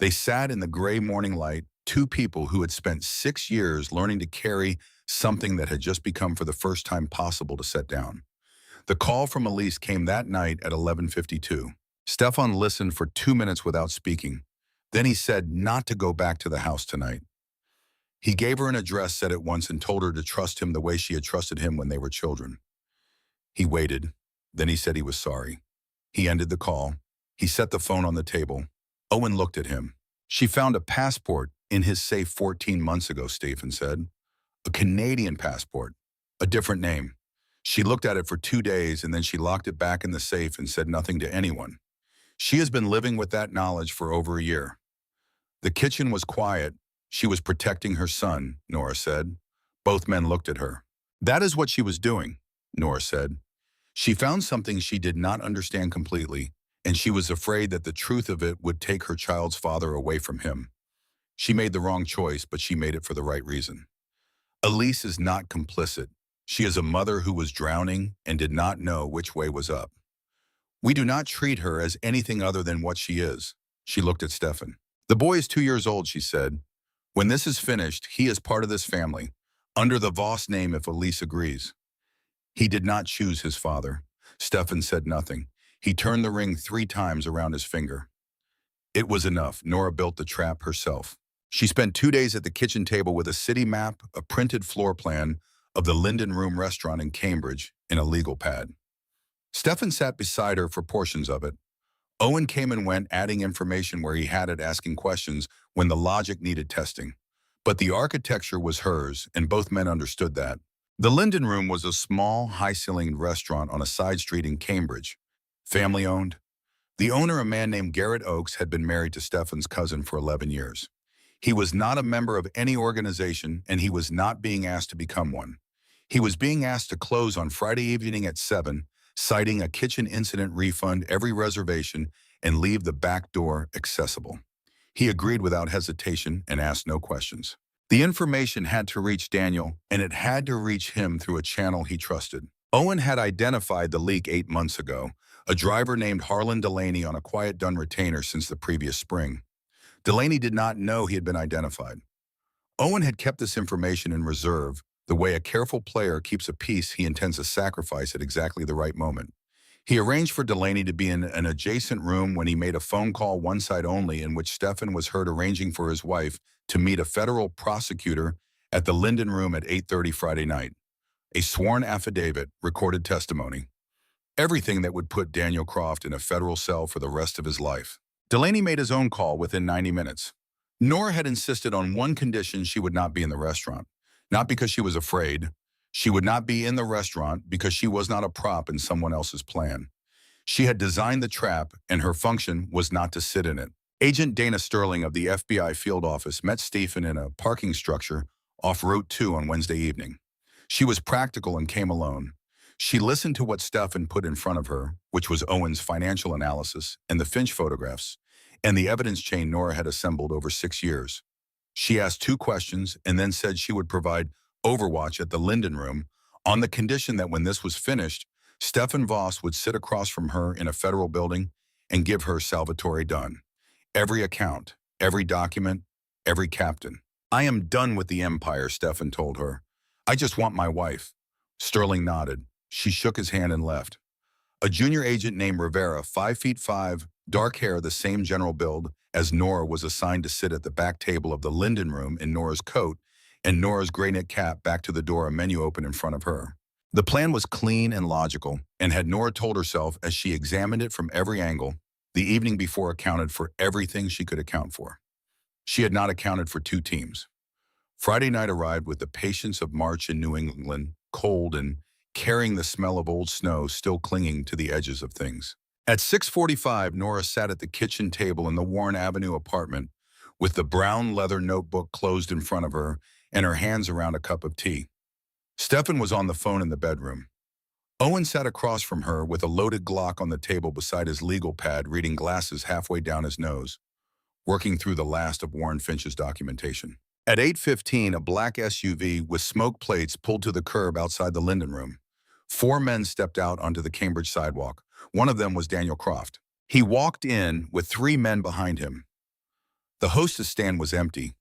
Speaker 1: They sat in the gray morning light, 2 people who had spent 6 years learning to carry something that had just become for the first time possible to set down. The call from Elise came that night at 11:52. Stefan listened for 2 minutes without speaking. Then he said not to go back to the house tonight. He gave her an address, said it once, and told her to trust him the way she had trusted him when they were children. He waited. Then he said he was sorry. He ended the call. He set the phone on the table. Owen looked at him. She found a passport in his safe 14 months ago, Stephen said. A Canadian passport. A different name. She looked at it for 2 days and then she locked it back in the safe and said nothing to anyone. She has been living with that knowledge for over a year. The kitchen was quiet. She was protecting her son, Nora said. Both men looked at her. That is what she was doing, Nora said. She found something she did not understand completely, and she was afraid that the truth of it would take her child's father away from him. She made the wrong choice, but she made it for the right reason. Elise is not complicit. She is a mother who was drowning and did not know which way was up. We do not treat her as anything other than what she is. She looked at Stefan. The boy is 2 years old, she said. When this is finished, he is part of this family, under the Voss name if Elise agrees. He did not choose his father. Stefan said nothing. He turned the ring 3 times around his finger. It was enough. Nora built the trap herself. She spent 2 days at the kitchen table with a city map, a printed floor plan of the Linden Room restaurant in Cambridge, and a legal pad. Stefan sat beside her for portions of it. Owen came and went, adding information where he had it, asking questions when the logic needed testing. But the architecture was hers, and both men understood that. The Linden Room was a small, high-ceilinged restaurant on a side street in Cambridge. Family-owned. The owner, a man named Garrett Oakes, had been married to Stefan's cousin for 11 years. He was not a member of any organization, and he was not being asked to become one. He was being asked to close on Friday evening at 7, citing a kitchen incident, refund every reservation, and leave the back door accessible. He agreed without hesitation and asked no questions. The information had to reach Daniel, and it had to reach him through a channel he trusted. Owen had identified the leak 8 months ago, a driver named Harlan Delaney on a quiet Dunn retainer since the previous spring. Delaney did not know he had been identified. Owen had kept this information in reserve, the way a careful player keeps a piece he intends to sacrifice at exactly the right moment. He arranged for Delaney to be in an adjacent room when he made a phone call, one side only, in which Stefan was heard arranging for his wife to meet a federal prosecutor at the Linden Room at 8:30 Friday night. A sworn affidavit, recorded testimony. Everything that would put Daniel Croft in a federal cell for the rest of his life. Delaney made his own call within 90 minutes. Nora had insisted on one condition: she would not be in the restaurant. Not because she was afraid. She would not be in the restaurant because she was not a prop in someone else's plan. She had designed the trap, and her function was not to sit in it. Agent Dana Sterling of the FBI field office met Stephen in a parking structure off Route 2 on Wednesday evening. She was practical and came alone. She listened to what Stefan put in front of her, which was Owen's financial analysis and the Finch photographs, and the evidence chain Nora had assembled over 6 years. She asked 2 questions and then said she would provide overwatch at the Linden Room on the condition that when this was finished, Stefan Voss would sit across from her in a federal building and give her Salvatore Dunn. Every account, every document, every captain. I am done with the empire, Stefan told her. I just want my wife. Sterling nodded. She shook his hand and left. A junior agent named Rivera, 5'5", dark hair, the same general build as Nora, was assigned to sit at the back table of the Linden Room in Nora's coat and Nora's gray knit cap, back to the door, a menu open in front of her. The plan was clean and logical, and had Nora told herself as she examined it from every angle, the evening before accounted for everything she could account for. She had not accounted for 2 teams. Friday night arrived with the patience of March in New England, cold and carrying the smell of old snow still clinging to the edges of things. At 6:45, Nora sat at the kitchen table in the Warren Avenue apartment with the brown leather notebook closed in front of her and her hands around a cup of tea. Stefan was on the phone in the bedroom. Owen sat across from her with a loaded Glock on the table beside his legal pad, reading glasses halfway down his nose, working through the last of Warren Finch's documentation. At 8:15, a black SUV with smoke plates pulled to the curb outside the Linden Room. 4 men stepped out onto the Cambridge sidewalk. One of them was Daniel Croft. He walked in with 3 men behind him. The hostess stand was empty.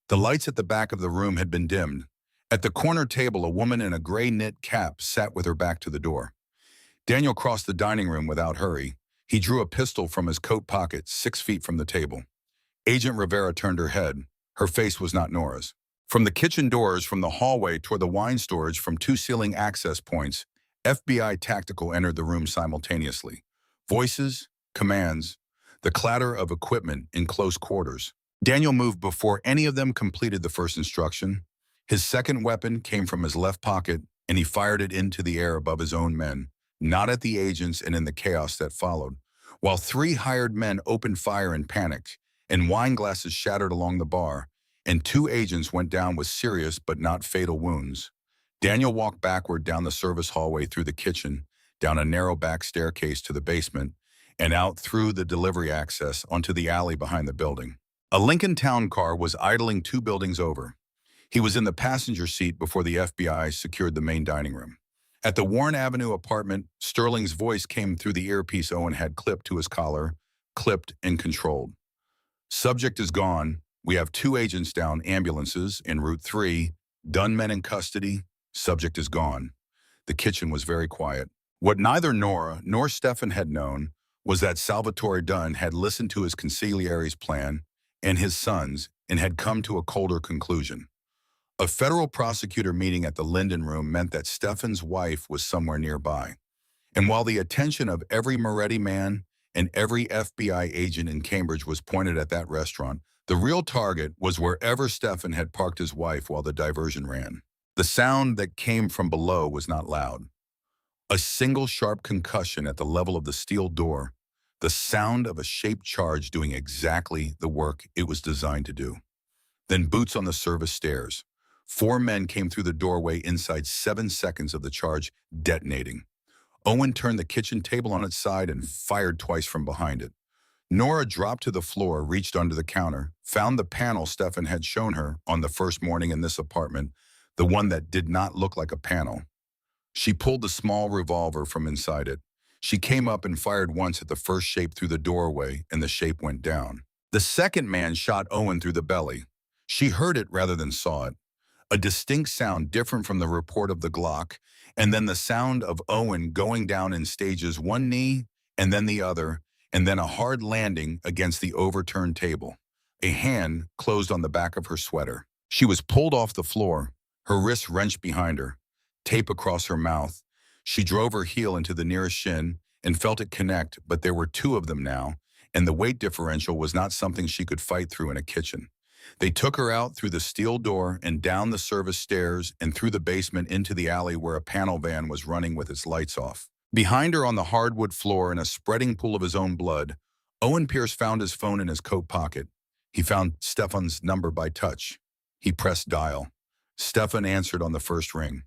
Speaker 1: The lights at the back of the room had been dimmed. At the corner table, a woman in a gray knit cap sat with her back to the door. Daniel crossed the dining room without hurry. He drew a pistol from his coat pocket 6 feet from the table. Agent Rivera turned her head. Her face was not Nora's. From the kitchen doors, from the hallway toward the wine storage, from 2 ceiling access points, FBI tactical entered the room simultaneously. Voices, commands, the clatter of equipment in close quarters. Daniel moved before any of them completed the first instruction. His second weapon came from his left pocket, and he fired it into the air above his own men, not at the agents and in the chaos that followed. While three hired men opened fire in panic, and wine glasses shattered along the bar, and two agents went down with serious but not fatal wounds. Daniel walked backward down the service hallway through the kitchen, down a narrow back staircase to the basement, and out through the delivery access onto the alley behind the building. A Lincoln Town car was idling 2 buildings over. He was in the passenger seat before the FBI secured the main dining room. At the Warren Avenue apartment, Sterling's voice came through the earpiece Owen had clipped to his collar, clipped and controlled. Subject is gone. We have 2 agents down, ambulances en route 3, Dunn men in custody. Subject is gone. The kitchen was very quiet. What neither Nora nor Stefan had known was that Salvatore Dunn had listened to his consigliere's plan and his sons and had come to a colder conclusion. A federal prosecutor meeting at the Linden Room meant that Stefan's wife was somewhere nearby. And while the attention of every Moretti man and every FBI agent in Cambridge was pointed at that restaurant, the real target was wherever Stefan had parked his wife while the diversion ran. The sound that came from below was not loud. A single sharp concussion at the level of the steel door, the sound of a shaped charge doing exactly the work it was designed to do. Then boots on the service stairs. 4 men came through the doorway inside 7 seconds of the charge detonating. Owen turned the kitchen table on its side and fired twice from behind it. Nora dropped to the floor, reached under the counter, found the panel Stefan had shown her on the first morning in this apartment, the one that did not look like a panel. She pulled the small revolver from inside it. She came up and fired once at the first shape through the doorway, and the shape went down. The second man shot Owen through the belly. She heard it rather than saw it. A distinct sound different from the report of the Glock, and then the sound of Owen going down in stages, one knee and then the other, and then a hard landing against the overturned table. A hand closed on the back of her sweater. She was pulled off the floor, her wrists wrenched behind her, tape across her mouth. She drove her heel into the nearest shin and felt it connect, but there were 2 of them now, and the weight differential was not something she could fight through in a kitchen. They took her out through the steel door and down the service stairs and through the basement into the alley where a panel van was running with its lights off. Behind her on the hardwood floor in a spreading pool of his own blood, Owen Pierce found his phone in his coat pocket. He found Stefan's number by touch. He pressed dial. Stefan answered on the first ring.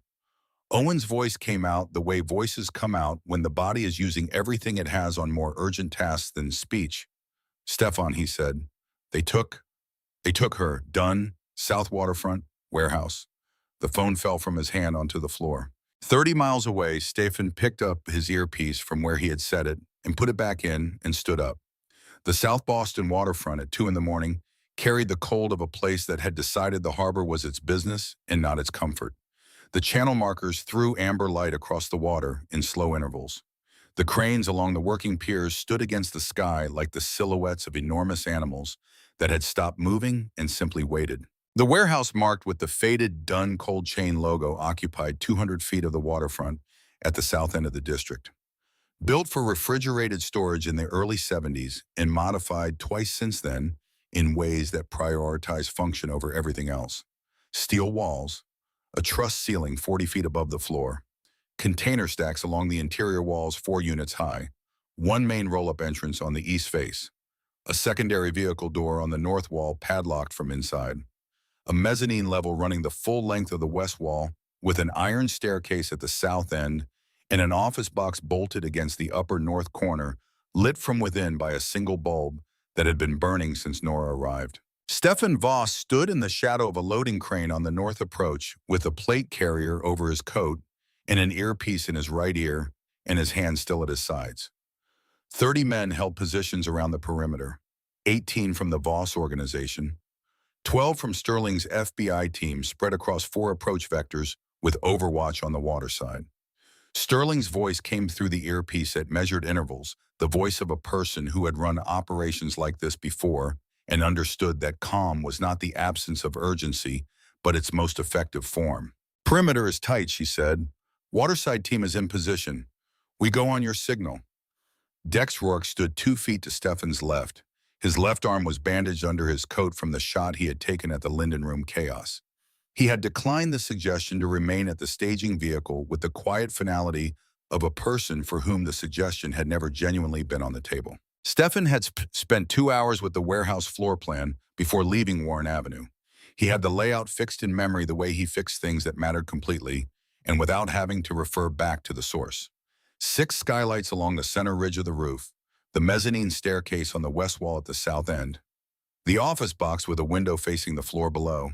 Speaker 1: Owen's voice came out the way voices come out when the body is using everything it has on more urgent tasks than speech. Stefan, he said. They took her. Dunn, South Waterfront, warehouse. The phone fell from his hand onto the floor. 30 miles away, Stefan picked up his earpiece from where he had set it and put it back in and stood up. The South Boston waterfront at 2 in the morning carried the cold of a place that had decided the harbor was its business and not its comfort. The channel markers threw amber light across the water in slow intervals. The cranes along the working piers stood against the sky like the silhouettes of enormous animals that had stopped moving and simply waited. The warehouse marked with the faded Dunn cold chain logo occupied 200 feet of the waterfront at the south end of the district. Built for refrigerated storage in the early 70s and modified twice since then in ways that prioritize function over everything else. Steel walls, a truss ceiling 40 feet above the floor, container stacks along the interior walls 4 units high, 1 main roll-up entrance on the east face, a secondary vehicle door on the north wall padlocked from inside, a mezzanine level running the full length of the west wall with an iron staircase at the south end, and an office box bolted against the upper north corner, lit from within by a single bulb that had been burning since Nora arrived. Stefan Voss stood in the shadow of a loading crane on the north approach with a plate carrier over his coat and an earpiece in his right ear and his hand still at his sides. 30 men held positions around the perimeter, 18 from the Voss organization, 12 from Sterling's FBI team spread across 4 approach vectors with Overwatch on the water side. Sterling's voice came through the earpiece at measured intervals, the voice of a person who had run operations like this before and understood that calm was not the absence of urgency, but its most effective form. Perimeter is tight, she said. Waterside team is in position. We go on your signal. Dex Rourke stood 2 feet to Stefan's left. His left arm was bandaged under his coat from the shot he had taken at the Linden Room chaos. He had declined the suggestion to remain at the staging vehicle with the quiet finality of a person for whom the suggestion had never genuinely been on the table. Stefan had spent 2 hours with the warehouse floor plan before leaving Warren Avenue. He had the layout fixed in memory the way he fixed things that mattered completely, and without having to refer back to the source. 6 skylights along the center ridge of the roof, the mezzanine staircase on the west wall at the south end, the office box with a window facing the floor below,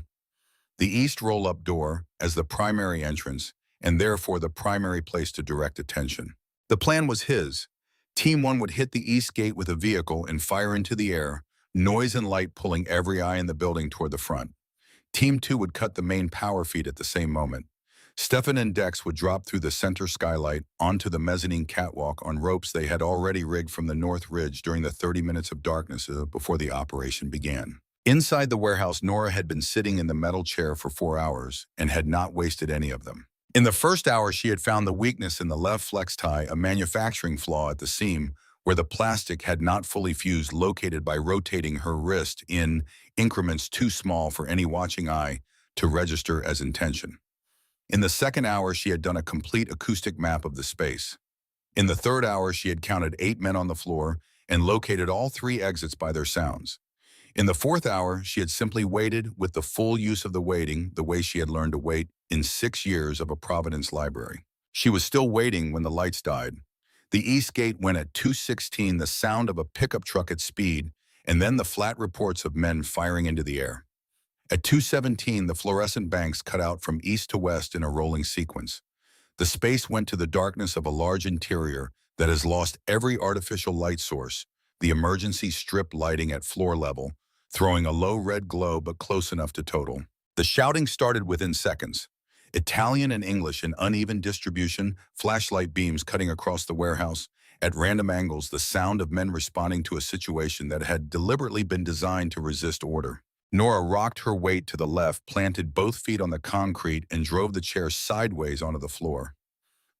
Speaker 1: the east roll-up door as the primary entrance, and therefore the primary place to direct attention. The plan was his. Team 1 would hit the east gate with a vehicle and fire into the air, noise and light pulling every eye in the building toward the front. Team 2 would cut the main power feed at the same moment. Stefan and Dex would drop through the center skylight onto the mezzanine catwalk on ropes they had already rigged from the north ridge during the 30 minutes of darkness before the operation began. Inside the warehouse, Nora had been sitting in the metal chair for 4 hours and had not wasted any of them. In the first hour, she had found the weakness in the left flex tie, a manufacturing flaw at the seam where the plastic had not fully fused, located by rotating her wrist in increments too small for any watching eye to register as intention. In the second hour, she had done a complete acoustic map of the space. In the third hour, she had counted 8 men on the floor and located all 3 exits by their sounds. In the fourth hour, she had simply waited with the full use of the waiting, the way she had learned to wait in 6 years of a Providence library. She was still waiting when the lights died. The east gate went at 2:16, the sound of a pickup truck at speed, and then the flat reports of men firing into the air. At 2:17, the fluorescent banks cut out from east to west in a rolling sequence. The space went to the darkness of a large interior that has lost every artificial light source, the emergency strip lighting at floor level, throwing a low red glow but close enough to total. The shouting started within seconds. Italian and English in uneven distribution, flashlight beams cutting across the warehouse. At random angles, the sound of men responding to a situation that had deliberately been designed to resist order. Nora rocked her weight to the left, planted both feet on the concrete, and drove the chair sideways onto the floor.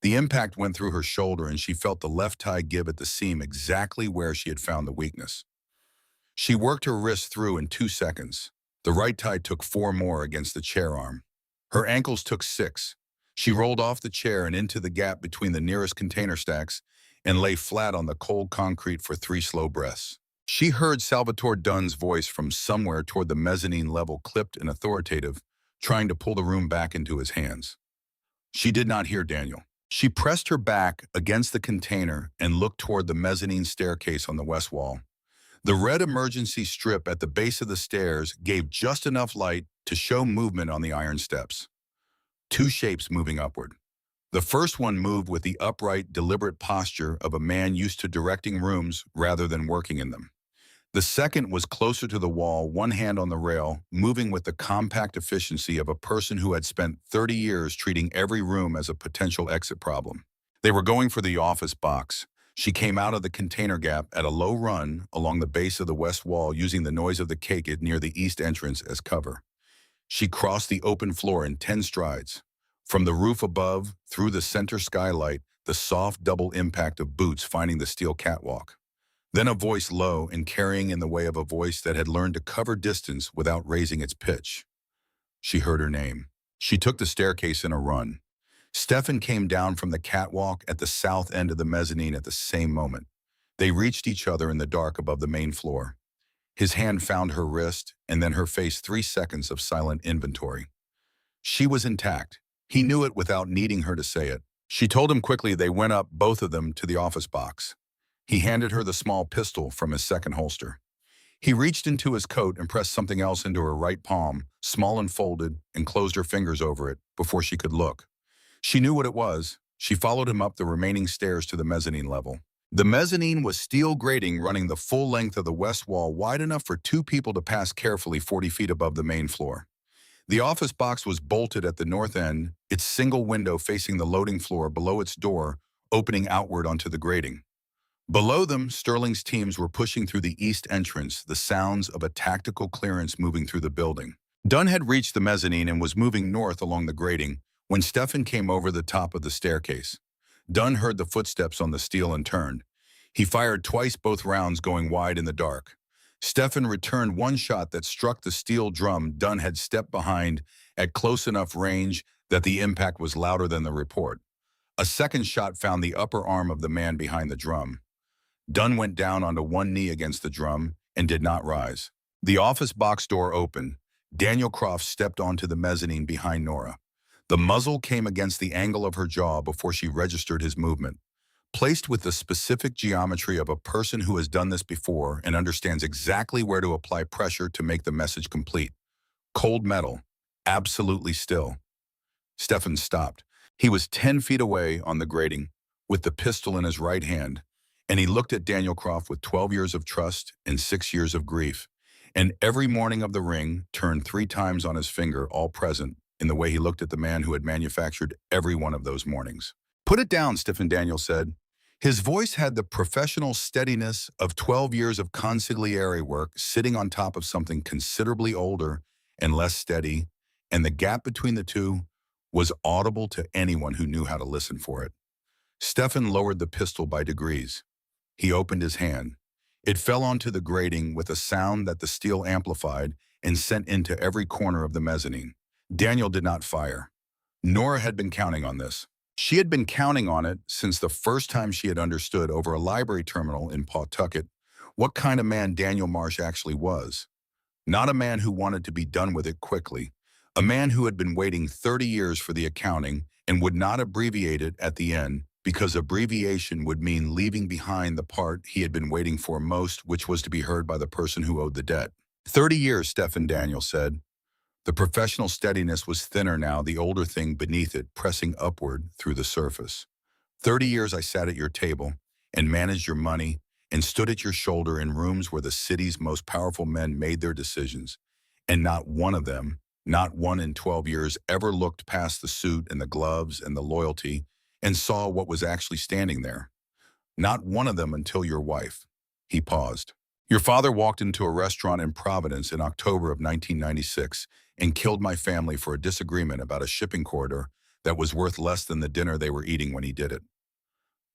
Speaker 1: The impact went through her shoulder, and she felt the left tie give at the seam exactly where she had found the weakness. She worked her wrist through in 2 seconds. The right tie took 4 more against the chair arm. Her ankles took 6. She rolled off the chair and into the gap between the nearest container stacks and lay flat on the cold concrete for 3 slow breaths. She heard Salvatore Dunn's voice from somewhere toward the mezzanine level, clipped and authoritative, trying to pull the room back into his hands. She did not hear Daniel. She pressed her back against the container and looked toward the mezzanine staircase on the west wall. The red emergency strip at the base of the stairs gave just enough light to show movement on the iron steps. 2 shapes moving upward. The first one moved with the upright, deliberate posture of a man used to directing rooms rather than working in them. The second was closer to the wall, one hand on the rail, moving with the compact efficiency of a person who had spent 30 years treating every room as a potential exit problem. They were going for the office box. She came out of the container gap at a low run along the base of the west wall, using the noise of the cake near the east entrance as cover. She crossed the open floor in 10 strides. From the roof above, through the center skylight, the soft double impact of boots finding the steel catwalk. Then a voice low and carrying in the way of a voice that had learned to cover distance without raising its pitch. She heard her name. She took the staircase in a run. Stefan came down from the catwalk at the south end of the mezzanine at the same moment. They reached each other in the dark above the main floor. His hand found her wrist, and then her face. 3 seconds of silent inventory. She was intact. He knew it without needing her to say it. She told him quickly. They went up, both of them, to the office box. He handed her the small pistol from his second holster. He reached into his coat and pressed something else into her right palm, small and folded, and closed her fingers over it before she could look. She knew what it was. She followed him up the remaining stairs to the mezzanine level. The mezzanine was steel grating running the full length of the west wall, wide enough for 2 people to pass carefully 40 feet above the main floor. The office box was bolted at the north end, its single window facing the loading floor below its door, opening outward onto the grating. Below them, Sterling's teams were pushing through the east entrance, the sounds of a tactical clearance moving through the building. Dunn had reached the mezzanine and was moving north along the grating when Stefan came over the top of the staircase. Dunn heard the footsteps on the steel and turned. He fired twice, both rounds going wide in the dark. Stefan returned one shot that struck the steel drum Dunn had stepped behind at close enough range that the impact was louder than the report. A second shot found the upper arm of the man behind the drum. Dunn went down onto one knee against the drum and did not rise. The office box door opened. Daniel Croft stepped onto the mezzanine behind Nora. The muzzle came against the angle of her jaw before she registered his movement. Placed with the specific geometry of a person who has done this before and understands exactly where to apply pressure to make the message complete. Cold metal, absolutely still. Stefan stopped. He was 10 feet away on the grating, with the pistol in his right hand, and he looked at Daniel Croft with 12 years of trust and 6 years of grief. And every morning of the ring turned 3 times on his finger, all present, in the way he looked at the man who had manufactured every one of those mornings. "Put it down," Stephen Daniel said. His voice had the professional steadiness of 12 years of consigliere work sitting on top of something considerably older and less steady, and the gap between the two was audible to anyone who knew how to listen for it. Stefan lowered the pistol by degrees. He opened his hand. It fell onto the grating with a sound that the steel amplified and sent into every corner of the mezzanine. Daniel did not fire. Nora had been counting on this. She had been counting on it since the first time she had understood over a library terminal in Pawtucket what kind of man Daniel Marsh actually was. Not a man who wanted to be done with it quickly. A man who had been waiting 30 years for the accounting and would not abbreviate it at the end because abbreviation would mean leaving behind the part he had been waiting for most, which was to be heard by the person who owed the debt. 30 years, Stephen Daniel said. The professional steadiness was thinner now, the older thing beneath it pressing upward through the surface. 30 years I sat at your table and managed your money and stood at your shoulder in rooms where the city's most powerful men made their decisions, and not one of them, not one in 12 years, ever looked past the suit and the gloves and the loyalty and saw what was actually standing there. Not one of them until your wife." He paused. "Your father walked into a restaurant in Providence in October of 1996 and killed my family for a disagreement about a shipping corridor that was worth less than the dinner they were eating when he did it.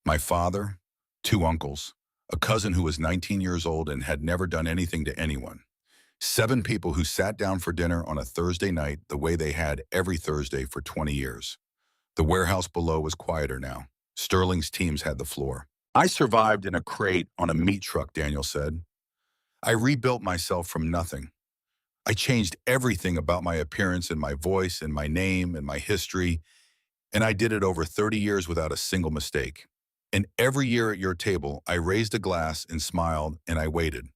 Speaker 1: My father, 2 uncles, a cousin who was 19 years old and had never done anything to anyone. 7 people who sat down for dinner on a Thursday night the way they had every Thursday for 20 years. The warehouse below was quieter now. Sterling's teams had the floor. I survived in a crate on a meat truck," Daniel said. "I rebuilt myself from nothing. I changed everything about my appearance and my voice and my name and my history, and I did it over 30 years without a single mistake. And every year at your table, I raised a glass and smiled and I waited.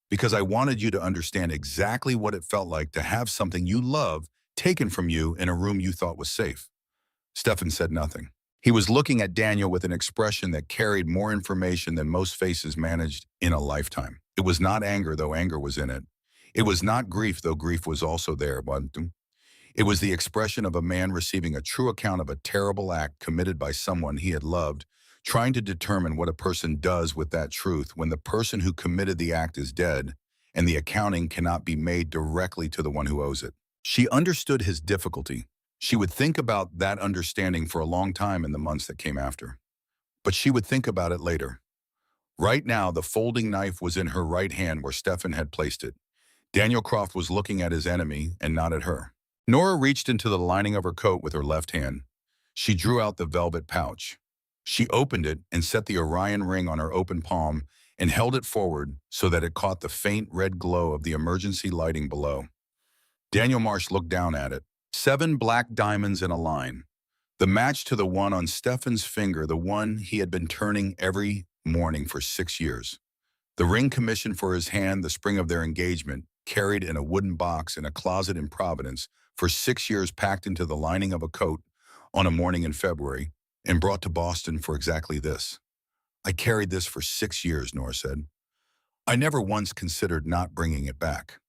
Speaker 1: Because I wanted you to understand exactly what it felt like to have something you love taken from you in a room you thought was safe." Stefan said nothing. He was looking at Daniel with an expression that carried more information than most faces managed in a lifetime. It was not anger, though anger was in it. It was not grief, though grief was also there. But it was the expression of a man receiving a true account of a terrible act committed by someone he had loved, trying to determine what a person does with that truth when the person who committed the act is dead and the accounting cannot be made directly to the one who owes it. She understood his difficulty. She would think about that understanding for a long time in the months that came after. But she would think about it later. Right now, the folding knife was in her right hand where Stefan had placed it. Daniel Croft was looking at his enemy and not at her. Nora reached into the lining of her coat with her left hand. She drew out the velvet pouch. She opened it and set the Orion ring on her open palm and held it forward so that it caught the faint red glow of the emergency lighting below. Daniel Marsh looked down at it. 7 black diamonds in a line. The match to the one on Stefan's finger, the one he had been turning every morning for 6 years. The ring commissioned for his hand the spring of their engagement, carried in a wooden box in a closet in Providence, for 6 years packed into the lining of a coat on a morning in February, and brought to Boston for exactly this. "I carried this for 6 years," Nora said. "I never once considered not bringing it back."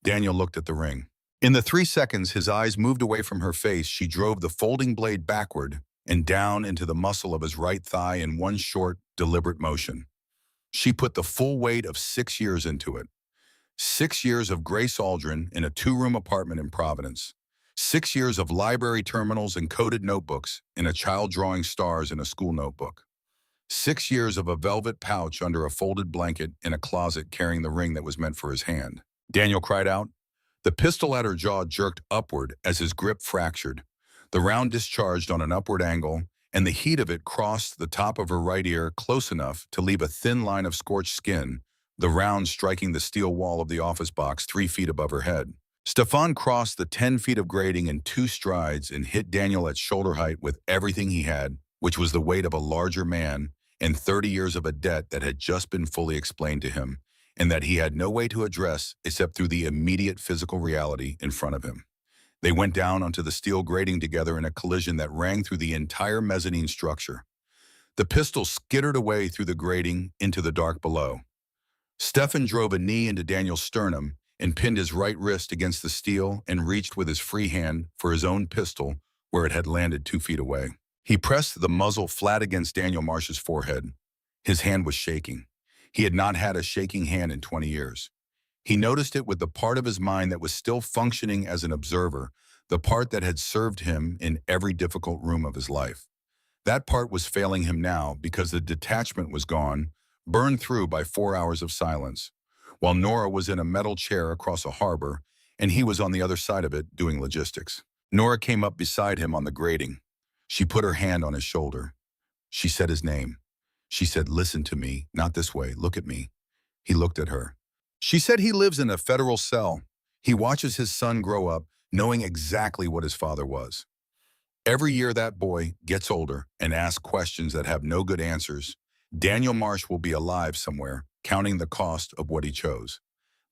Speaker 1: Daniel looked at the ring. In the 3 seconds his eyes moved away from her face, she drove the folding blade backward and down into the muscle of his right thigh in one short, deliberate motion. She put the full weight of 6 years into it. 6 years of Grace Aldrin in a 2-room apartment in Providence. 6 years of library terminals and coded notebooks and a child drawing stars in a school notebook. 6 years of a velvet pouch under a folded blanket in a closet carrying the ring that was meant for his hand. Daniel cried out. The pistol at her jaw jerked upward as his grip fractured. The round discharged on an upward angle, and the heat of it crossed the top of her right ear close enough to leave a thin line of scorched skin, the round striking the steel wall of the office box 3 feet above her head. Stefan crossed the 10 feet of grating in 2 strides and hit Daniel at shoulder height with everything he had, which was the weight of a larger man and 30 years of a debt that had just been fully explained to him, and that he had no way to address except through the immediate physical reality in front of him. They went down onto the steel grating together in a collision that rang through the entire mezzanine structure. The pistol skittered away through the grating into the dark below. Stefan drove a knee into Daniel's sternum and pinned his right wrist against the steel and reached with his free hand for his own pistol where it had landed 2 feet away. He pressed the muzzle flat against Daniel Marsh's forehead. His hand was shaking. He had not had a shaking hand in 20 years. He noticed it with the part of his mind that was still functioning as an observer, the part that had served him in every difficult room of his life. That part was failing him now because the detachment was gone, burned through by 4 hours of silence, while Nora was in a metal chair across a harbor, and he was on the other side of it doing logistics. Nora came up beside him on the grating. She put her hand on his shoulder. She said his name. She said, "Listen to me, not this way, look at me." He looked at her. She said he lives in a federal cell. He watches his son grow up, knowing exactly what his father was. Every year that boy gets older and asks questions that have no good answers, Daniel Marsh will be alive somewhere, counting the cost of what he chose.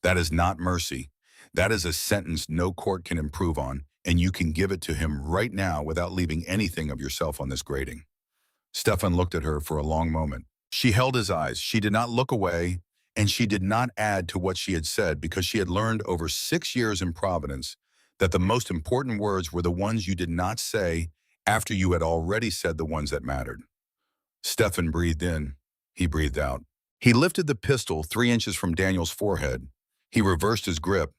Speaker 1: That is not mercy. That is a sentence no court can improve on, and you can give it to him right now without leaving anything of yourself on this grating. Stefan looked at her for a long moment. She held his eyes. She did not look away, and she did not add to what she had said because she had learned over 6 years in Providence that the most important words were the ones you did not say after you had already said the ones that mattered. Stefan breathed in. He breathed out. He lifted the pistol 3 inches from Daniel's forehead. He reversed his grip.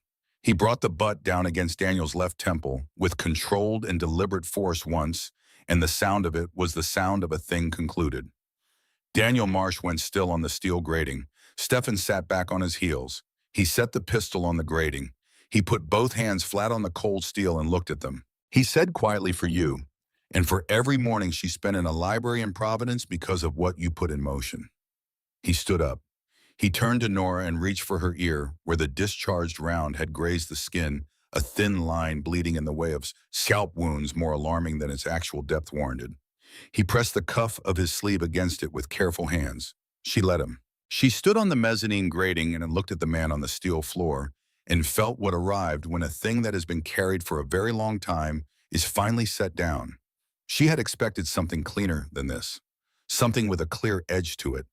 Speaker 1: He brought the butt down against Daniel's left temple with controlled and deliberate force once, and the sound of it was the sound of a thing concluded. Daniel Marsh went still on the steel grating. Stefan sat back on his heels. He set the pistol on the grating. He put both hands flat on the cold steel and looked at them. He said quietly, "For you, and for every morning she spent in a library in Providence because of what you put in motion." He stood up. He turned to Nora and reached for her ear where the discharged round had grazed the skin, a thin line bleeding in the way of scalp wounds more alarming than its actual depth warranted. He pressed the cuff of his sleeve against it with careful hands. She let him. She stood on the mezzanine grating and looked at the man on the steel floor and felt what arrived when a thing that has been carried for a very long time is finally set down. She had expected something cleaner than this, something with a clear edge to it.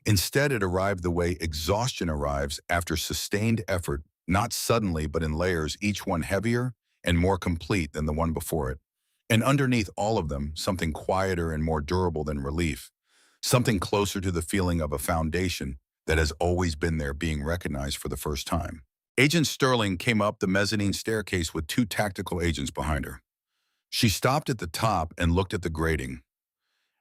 Speaker 1: Instead, it arrived the way exhaustion arrives after sustained effort, not suddenly but in layers, each one heavier and more complete than the one before it. And underneath all of them, something quieter and more durable than relief, something closer to the feeling of a foundation that has always been there being recognized for the first time. Agent Sterling came up the mezzanine staircase with 2 tactical agents behind her. She stopped at the top and looked at the grating,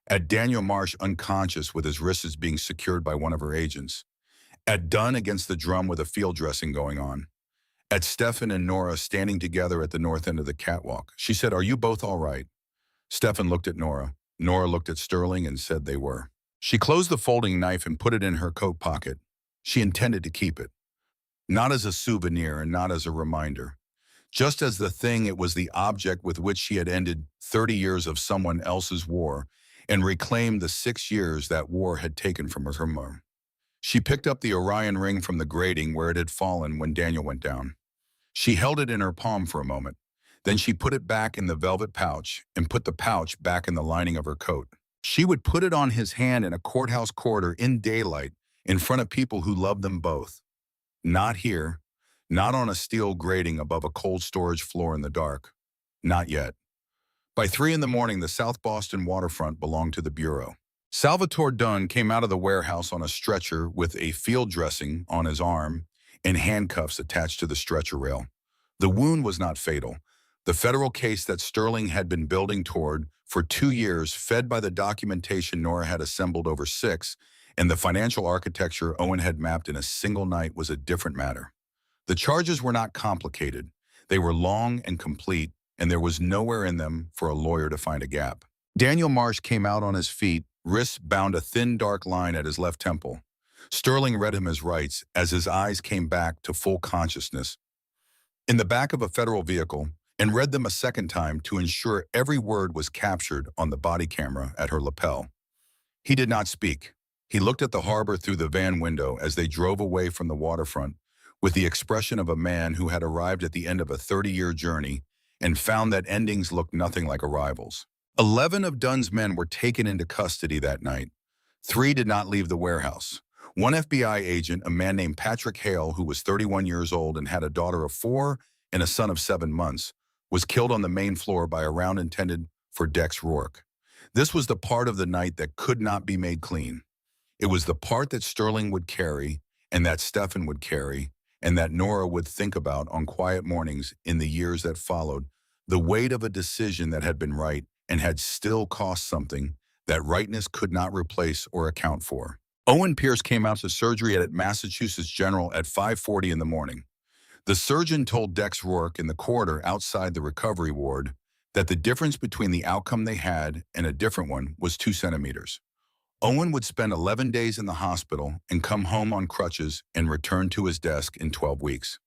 Speaker 1: at Daniel Marsh unconscious with his wrists being secured by one of her agents, at Dunn against the drum with a field dressing going on, at Stefan and Nora standing together at the north end of the catwalk. She said, "Are you both all right?" Stefan looked at Nora. Nora looked at Sterling and said they were. She closed the folding knife and put it in her coat pocket. She intended to keep it, not as a souvenir and not as a reminder. Just as the thing, it was the object with which she had ended 30 years of someone else's war and reclaimed the 6 years that war had taken from her. She picked up the Orion ring from the grating where it had fallen when Daniel went down. She held it in her palm for a moment. Then she put it back in the velvet pouch and put the pouch back in the lining of her coat. She would put it on his hand in a courthouse corridor in daylight in front of people who loved them both. Not here. Not on a steel grating above a cold storage floor in the dark. Not yet. By 3 in the morning, the South Boston waterfront belonged to the Bureau. Salvatore Dunn came out of the warehouse on a stretcher with a field dressing on his arm and handcuffs attached to the stretcher rail. The wound was not fatal. The federal case that Sterling had been building toward for 2 years, fed by the documentation Nora had assembled over 6, and the financial architecture Owen had mapped in a single night, was a different matter. The charges were not complicated. They were long and complete, and there was nowhere in them for a lawyer to find a gap. Daniel Marsh came out on his feet, wrists bound a thin dark line at his left temple. Sterling read him his rights as his eyes came back to full consciousness in the back of a federal vehicle, and read them a second time to ensure every word was captured on the body camera at her lapel. He did not speak. He looked at the harbor through the van window as they drove away from the waterfront with the expression of a man who had arrived at the end of a 30-year journey and found that endings looked nothing like arrivals. 11 of Dunn's men were taken into custody that night. 3 did not leave the warehouse. One FBI agent, a man named Patrick Hale, who was 31 years old and had a daughter of 4 and a son of 7 months, was killed on the main floor by a round intended for Dex Rourke. This was the part of the night that could not be made clean. It was the part that Sterling would carry, and that Stefan would carry, and that Nora would think about on quiet mornings in the years that followed, the weight of a decision that had been right and had still cost something that rightness could not replace or account for. Owen Pierce came out to surgery at Massachusetts General at 5:40 in the morning. The surgeon told Dex Rourke in the corridor outside the recovery ward that the difference between the outcome they had and a different one was 2 centimeters. Owen would spend 11 days in the hospital and come home on crutches and return to his desk in 12 weeks.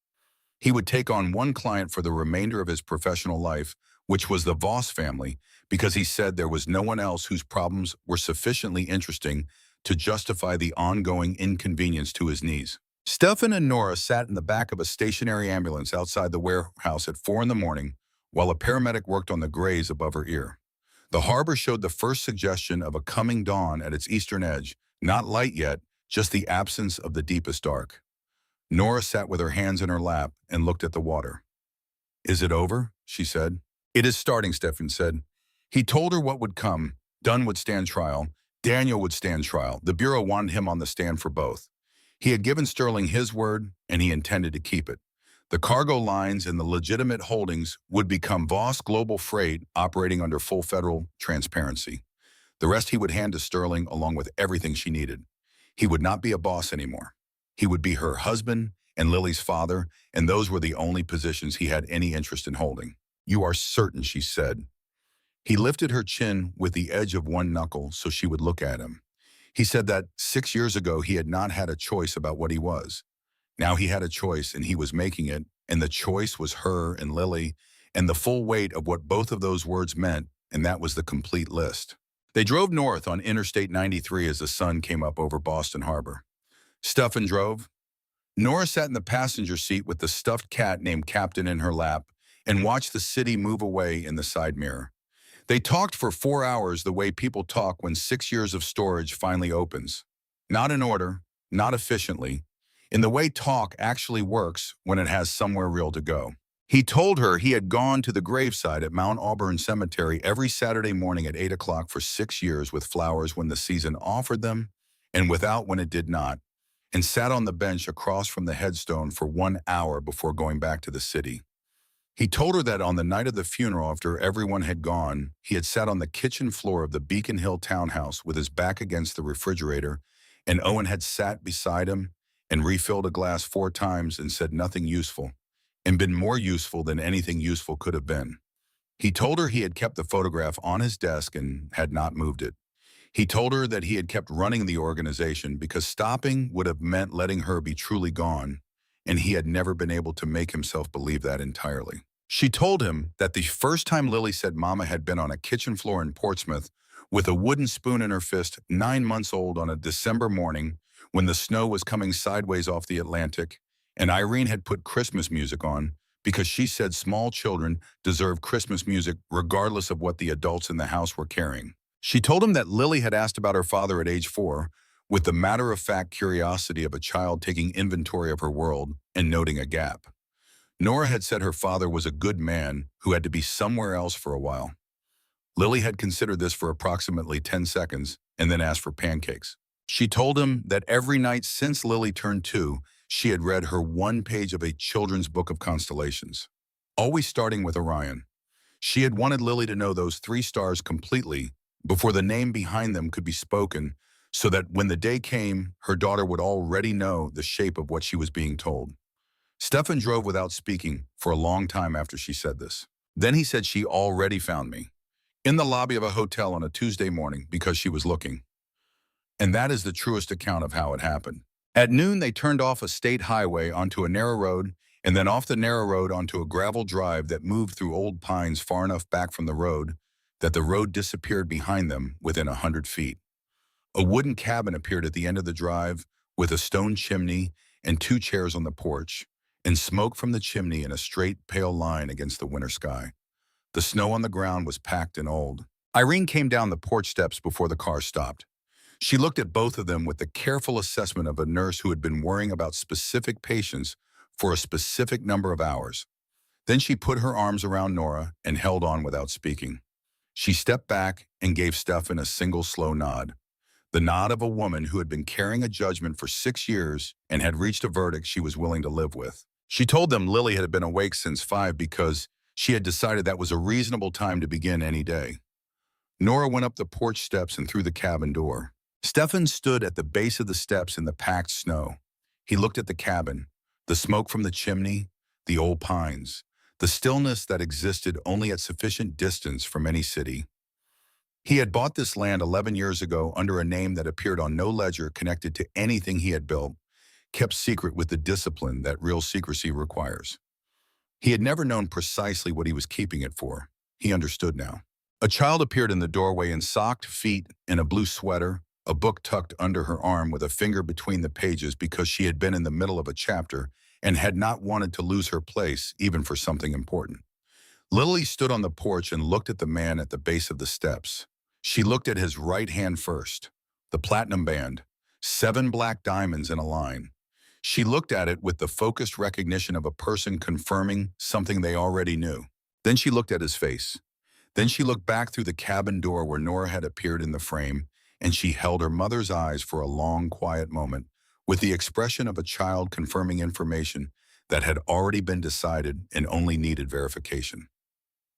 Speaker 1: He would take on one client for the remainder of his professional life, which was the Voss family, because he said there was no one else whose problems were sufficiently interesting to justify the ongoing inconvenience to his knees. Stefan and Nora sat in the back of a stationary ambulance outside the warehouse at 4 in the morning while a paramedic worked on the grays above her ear. The harbor showed the first suggestion of a coming dawn at its eastern edge, not light yet, just the absence of the deepest dark. Nora sat with her hands in her lap and looked at the water. "Is it over?" she said. "It is starting," Stefan said. He told her what would come. Dunn would stand trial. Daniel would stand trial. The Bureau wanted him on the stand for both. He had given Sterling his word, and he intended to keep it. The cargo lines and the legitimate holdings would become Voss Global Freight, operating under full federal transparency. The rest he would hand to Sterling along with everything she needed. He would not be a boss anymore. He would be her husband and Lily's father, and those were the only positions he had any interest in holding. "You are certain," she said. He lifted her chin with the edge of one knuckle so she would look at him. He said that 6 years ago he had not had a choice about what he was. Now he had a choice, and he was making it, and the choice was her and Lily, and the full weight of what both of those words meant, and that was the complete list. They drove north on Interstate 93 as the sun came up over Boston Harbor. Stefan drove. Nora sat in the passenger seat with the stuffed cat named Captain in her lap and watched the city move away in the side mirror. They talked for 4 hours the way people talk when 6 years of storage finally opens. Not in order, not efficiently, in the way talk actually works when it has somewhere real to go. He told her he had gone to the graveside at Mount Auburn Cemetery every Saturday morning at 8 o'clock for 6 years with flowers when the season offered them and without when it did not, and sat on the bench across from the headstone for 1 hour before going back to the city. He told her that on the night of the funeral, after everyone had gone, he had sat on the kitchen floor of the Beacon Hill townhouse with his back against the refrigerator, and Owen had sat beside him and refilled a glass 4 times and said nothing useful, and been more useful than anything useful could have been. He told her he had kept the photograph on his desk and had not moved it. He told her that he had kept running the organization because stopping would have meant letting her be truly gone, and he had never been able to make himself believe that entirely. She told him that the first time Lily said Mama had been on a kitchen floor in Portsmouth with a wooden spoon in her fist, 9 months old on a December morning when the snow was coming sideways off the Atlantic, and Irene had put Christmas music on because she said small children deserve Christmas music regardless of what the adults in the house were carrying. She told him that Lily had asked about her father at age 4 with the matter-of-fact curiosity of a child taking inventory of her world and noting a gap. Nora had said her father was a good man who had to be somewhere else for a while. Lily had considered this for approximately 10 seconds and then asked for pancakes. She told him that every night since Lily turned 2, she had read her 1 page of a children's book of constellations, always starting with Orion. She had wanted Lily to know those 3 stars completely before the name behind them could be spoken, so that when the day came, her daughter would already know the shape of what she was being told. Stefan drove without speaking for a long time after she said this. Then he said she already found me in the lobby of a hotel on a Tuesday morning because she was looking. And that is the truest account of how it happened. At noon, they turned off a state highway onto a narrow road and then off the narrow road onto a gravel drive that moved through old pines far enough back from the road that the road disappeared behind them within 100 feet. A wooden cabin appeared at the end of the drive with a stone chimney and 2 chairs on the porch, and smoke from the chimney in a straight, pale line against the winter sky. The snow on the ground was packed and old. Irene came down the porch steps before the car stopped. She looked at both of them with the careful assessment of a nurse who had been worrying about specific patients for a specific number of hours. Then she put her arms around Nora and held on without speaking. She stepped back and gave Stefan a single slow nod. The nod of a woman who had been carrying a judgment for 6 years and had reached a verdict she was willing to live with. She told them Lily had been awake since 5 because she had decided that was a reasonable time to begin any day. Nora went up the porch steps and through the cabin door. Stefan stood at the base of the steps in the packed snow. He looked at the cabin, the smoke from the chimney, the old pines, the stillness that existed only at sufficient distance from any city. He had bought this land 11 years ago under a name that appeared on no ledger connected to anything he had built, kept secret with the discipline that real secrecy requires. He had never known precisely what he was keeping it for. He understood now. A child appeared in the doorway in socked feet and a blue sweater, a book tucked under her arm with a finger between the pages because she had been in the middle of a chapter and had not wanted to lose her place even for something important. Lily stood on the porch and looked at the man at the base of the steps. She looked at his right hand first, the platinum band, 7 black diamonds in a line. She looked at it with the focused recognition of a person confirming something they already knew. Then she looked at his face. Then she looked back through the cabin door where Nora had appeared in the frame, and she held her mother's eyes for a long, quiet moment with the expression of a child confirming information that had already been decided and only needed verification.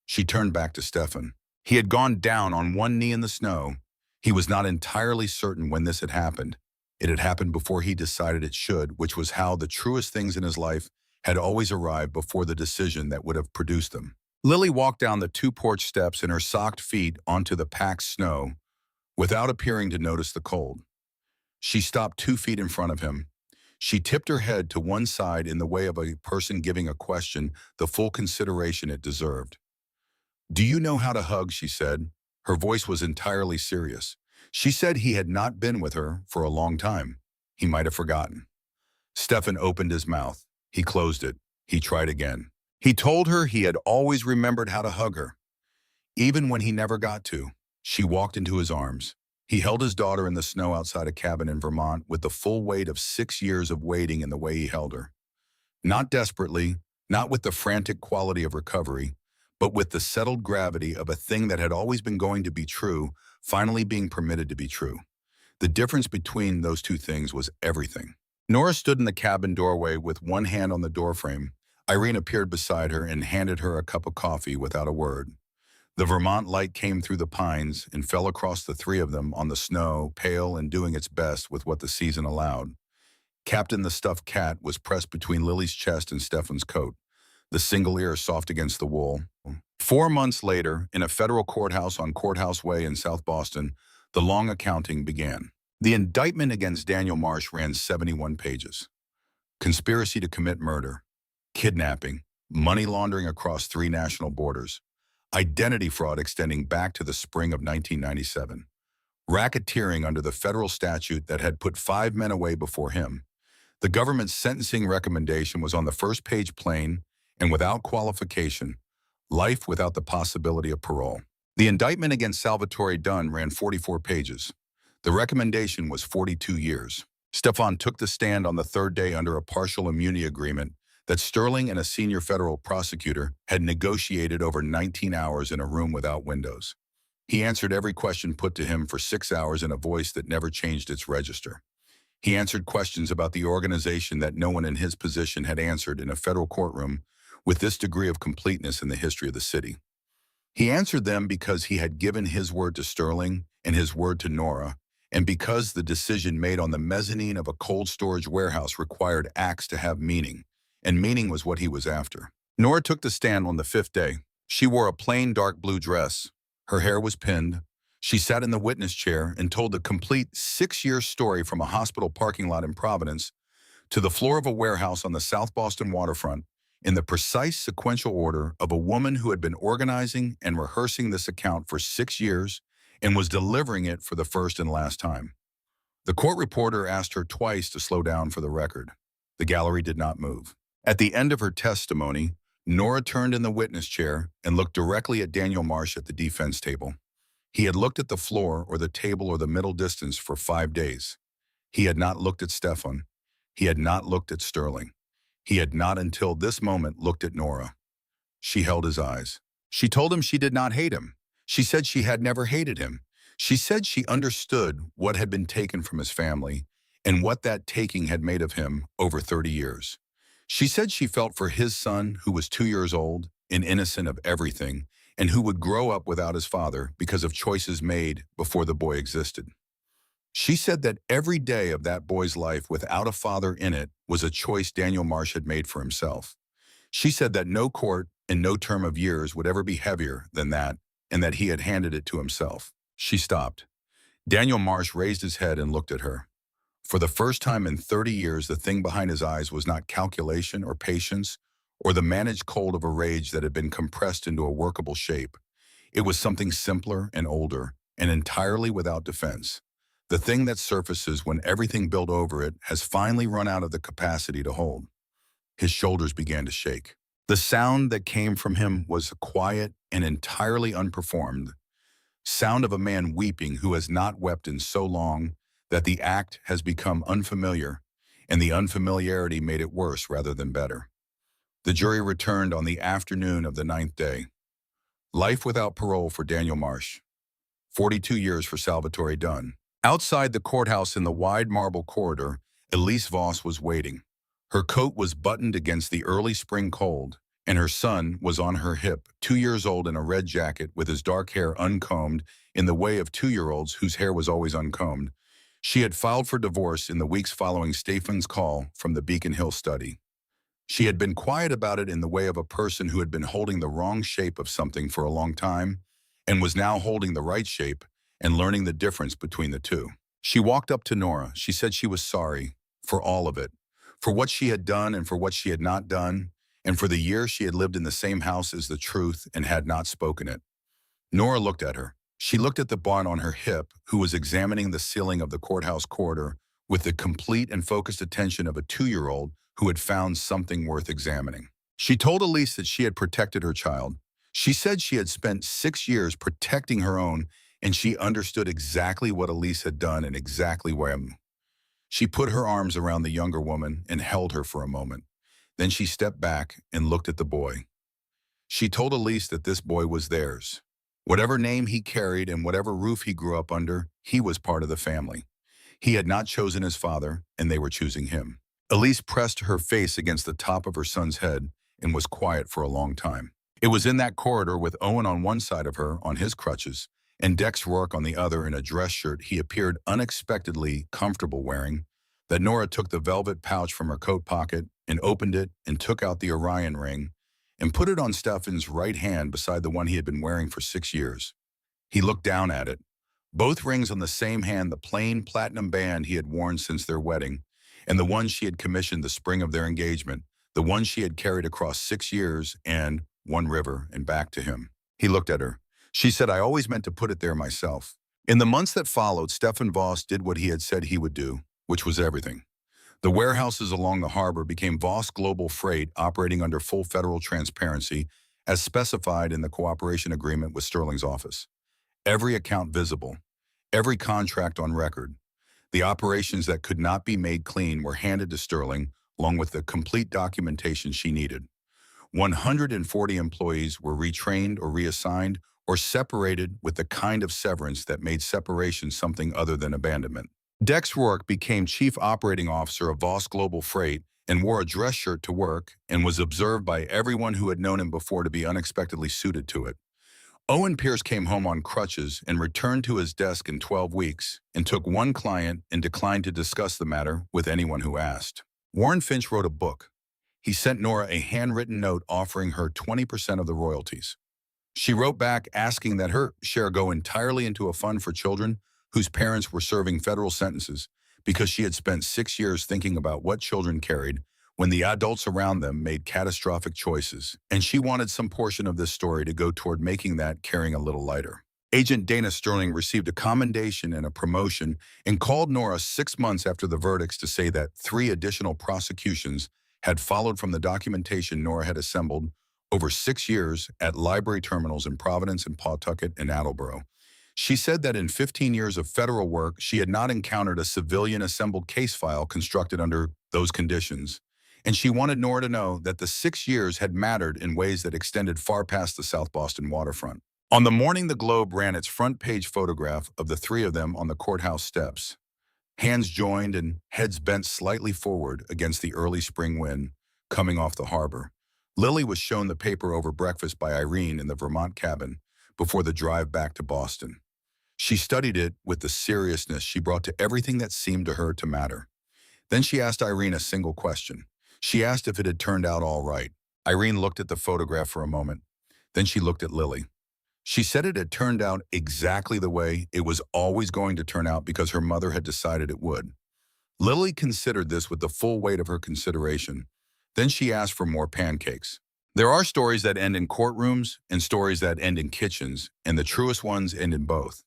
Speaker 1: She turned back to Stefan. He had gone down on one knee in the snow. He was not entirely certain when this had happened. It had happened before he decided it should, which was how the truest things in his life had always arrived before the decision that would have produced them. Lily walked down the 2 porch steps in her socked feet onto the packed snow without appearing to notice the cold. She stopped 2 feet in front of him. She tipped her head to one side in the way of a person giving a question the full consideration it deserved. "Do you know how to hug?" she said. Her voice was entirely serious. She said he had not been with her for a long time. He might have forgotten. Stefan opened his mouth. He closed it. He tried again. He told her he had always remembered how to hug her, even when he never got to. She walked into his arms. He held his daughter in the snow outside a cabin in Vermont with the full weight of 6 years of waiting in the way he held her. Not desperately, not with the frantic quality of recovery, but with the settled gravity of a thing that had always been going to be true, finally being permitted to be true. The difference between those two things was everything. Nora stood in the cabin doorway with one hand on the doorframe. Irene appeared beside her and handed her a cup of coffee without a word. The Vermont light came through the pines and fell across the 3 of them on the snow, pale and doing its best with what the season allowed. Captain the stuffed cat was pressed between Lily's chest and Stefan's coat, the single ear soft against the wool. 4 months later, in a federal courthouse on Courthouse Way in South Boston, the long accounting began. The indictment against Daniel Marsh ran 71 pages. Conspiracy to commit murder, kidnapping, money laundering across 3 national borders, identity fraud extending back to the spring of 1997, racketeering under the federal statute that had put 5 men away before him. The government's sentencing recommendation was on the first page plain and without qualification: life without the possibility of parole. The indictment against Salvatore Dunn ran 44 pages. The recommendation was 42 years. Stefan took the stand on the 3rd day under a partial immunity agreement that Sterling and a senior federal prosecutor had negotiated over 19 hours in a room without windows. He answered every question put to him for 6 hours in a voice that never changed its register. He answered questions about the organization that no one in his position had answered in a federal courtroom with this degree of completeness in the history of the city. He answered them because he had given his word to Sterling and his word to Nora, and because the decision made on the mezzanine of a cold storage warehouse required acts to have meaning, and meaning was what he was after. Nora took the stand on the fifth day. She wore a plain dark blue dress. Her hair was pinned. She sat in the witness chair and told the complete 6-year story from a hospital parking lot in Providence to the floor of a warehouse on the South Boston waterfront in the precise sequential order of a woman who had been organizing and rehearsing this account for 6 years and was delivering it for the first and last time. The court reporter asked her twice to slow down for the record. The gallery did not move. At the end of her testimony, Nora turned in the witness chair and looked directly at Daniel Marsh at the defense table. He had looked at the floor or the table or the middle distance for 5 days. He had not looked at Stefan. He had not looked at Sterling. He had not until this moment looked at Nora. She held his eyes. She told him she did not hate him. She said she had never hated him. She said she understood what had been taken from his family and what that taking had made of him over 30 years. She said she felt for his son, who was 2 years old and innocent of everything, and who would grow up without his father because of choices made before the boy existed. She said that every day of that boy's life without a father in it was a choice Daniel Marsh had made for himself. She said that no court and no term of years would ever be heavier than that, and that he had handed it to himself. She stopped. Daniel Marsh raised his head and looked at her. For the first time in 30 years, the thing behind his eyes was not calculation or patience or the managed cold of a rage that had been compressed into a workable shape. It was something simpler and older and entirely without defense. The thing that surfaces when everything built over it has finally run out of the capacity to hold. His shoulders began to shake. The sound that came from him was quiet and entirely unperformed. Sound of a man weeping who has not wept in so long that the act has become unfamiliar, and the unfamiliarity made it worse rather than better. The jury returned on the afternoon of the 9th day. Life without parole for Daniel Marsh. 42 years for Salvatore Dunn. Outside the courthouse in the wide marble corridor, Elise Voss was waiting. Her coat was buttoned against the early spring cold, and her son was on her hip, 2 years old in a red jacket with his dark hair uncombed in the way of 2-year-olds whose hair was always uncombed. She had filed for divorce in the weeks following Stefan's call from the Beacon Hill study. She had been quiet about it in the way of a person who had been holding the wrong shape of something for a long time and was now holding the right shape and learning the difference between the two. She walked up to Nora. She said she was sorry for all of it, for what she had done and for what she had not done, and for the year she had lived in the same house as the truth and had not spoken it. Nora looked at her. She looked at the bond on her hip, who was examining the ceiling of the courthouse corridor with the complete and focused attention of a 2-year-old who had found something worth examining. She told Elise that she had protected her child. She said she had spent 6 years protecting her own, and she understood exactly what Elise had done and exactly when. She put her arms around the younger woman and held her for a moment. Then she stepped back and looked at the boy. She told Elise that this boy was theirs. Whatever name he carried and whatever roof he grew up under, he was part of the family. He had not chosen his father, and they were choosing him. Elise pressed her face against the top of her son's head and was quiet for a long time. It was in that corridor with Owen on one side of her on his crutches and Dex Rourke on the other in a dress shirt he appeared unexpectedly comfortable wearing, that Nora took the velvet pouch from her coat pocket and opened it and took out the Orion ring and put it on Stefan's right hand beside the one he had been wearing for 6 years. He looked down at it. Both rings on the same hand, the plain platinum band he had worn since their wedding, and the one she had commissioned the spring of their engagement, the one she had carried across 6 years and one river and back to him. He looked at her. She said, "I always meant to put it there myself." In the months that followed, Stefan Voss did what he had said he would do, which was everything. The warehouses along the harbor became Voss Global Freight, operating under full federal transparency, as specified in the cooperation agreement with Sterling's office. Every account visible, every contract on record. The operations that could not be made clean were handed to Sterling, along with the complete documentation she needed. 140 employees were retrained or reassigned or separated with the kind of severance that made separation something other than abandonment. Dex Rourke became Chief Operating Officer of Voss Global Freight and wore a dress shirt to work and was observed by everyone who had known him before to be unexpectedly suited to it. Owen Pierce came home on crutches and returned to his desk in 12 weeks and took one client and declined to discuss the matter with anyone who asked. Warren Finch wrote a book. he sent Nora a handwritten note offering her 20% of the royalties. She wrote back asking that her share go entirely into a fund for children whose parents were serving federal sentences because she had spent 6 years thinking about what children carried when the adults around them made catastrophic choices, and she wanted some portion of this story to go toward making that caring a little lighter. Agent Dana Sterling received a commendation and a promotion and called Nora 6 months after the verdicts to say that 3 additional prosecutions had followed from the documentation Nora had assembled over 6 years at library terminals in Providence and Pawtucket and Attleboro. She said that in 15 years of federal work, she had not encountered a civilian-assembled case file constructed under those conditions, and she wanted Nora to know that the 6 years had mattered in ways that extended far past the South Boston waterfront. On the morning the Globe ran its front-page photograph of the 3 of them on the courthouse steps, hands joined and heads bent slightly forward against the early spring wind coming off the harbor, Lily was shown the paper over breakfast by Irene in the Vermont cabin before the drive back to Boston. She studied it with the seriousness she brought to everything that seemed to her to matter. Then she asked Irene a single question. She asked if it had turned out all right. Irene looked at the photograph for a moment. Then she looked at Lily. She said it had turned out exactly the way it was always going to turn out because her mother had decided it would. Lily considered this with the full weight of her consideration. Then she asked for more pancakes. There are stories that end in courtrooms and stories that end in kitchens, and the truest ones end in both.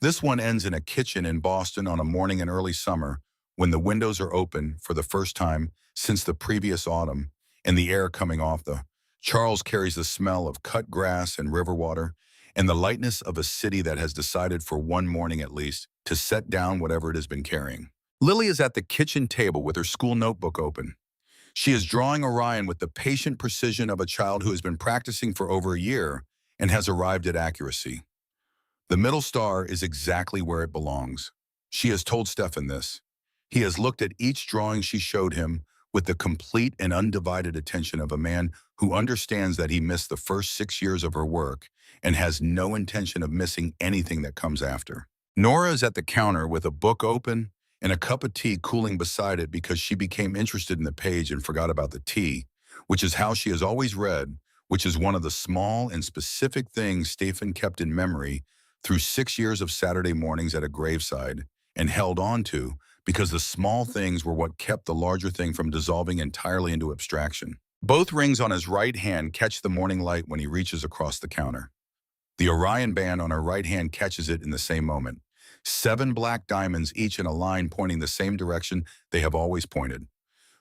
Speaker 1: This one ends in a kitchen in Boston on a morning in early summer when the windows are open for the first time since the previous autumn, and the air coming off the Charles carries the smell of cut grass and river water and the lightness of a city that has decided for one morning at least to set down whatever it has been carrying. Lily is at the kitchen table with her school notebook open. She is drawing Orion with the patient precision of a child who has been practicing for over a year and has arrived at accuracy. The middle star is exactly where it belongs. She has told Stefan this. He has looked at each drawing she showed him with the complete and undivided attention of a man who understands that he missed the first 6 years of her work and has no intention of missing anything that comes after. Nora is at the counter with a book open and a cup of tea cooling beside it because she became interested in the page and forgot about the tea, which is how she has always read, which is one of the small and specific things Stefan kept in memory through 6 years of Saturday mornings at a graveside and held on to because the small things were what kept the larger thing from dissolving entirely into abstraction. Both rings on his right hand catch the morning light when he reaches across the counter. The Orion band on her right hand catches it in the same moment. 7 black diamonds, each in a line pointing the same direction they have always pointed.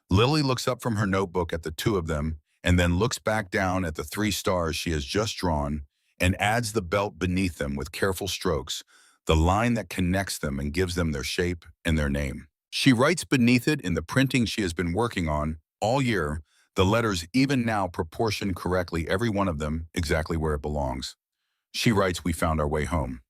Speaker 1: Lily looks up from her notebook at the 2 of them and then looks back down at the 3 stars she has just drawn and adds the belt beneath them with careful strokes, the line that connects them and gives them their shape and their name. She writes beneath it in the printing she has been working on all year, the letters even now proportioned correctly, every one of them exactly where it belongs. She writes, "We found our way home."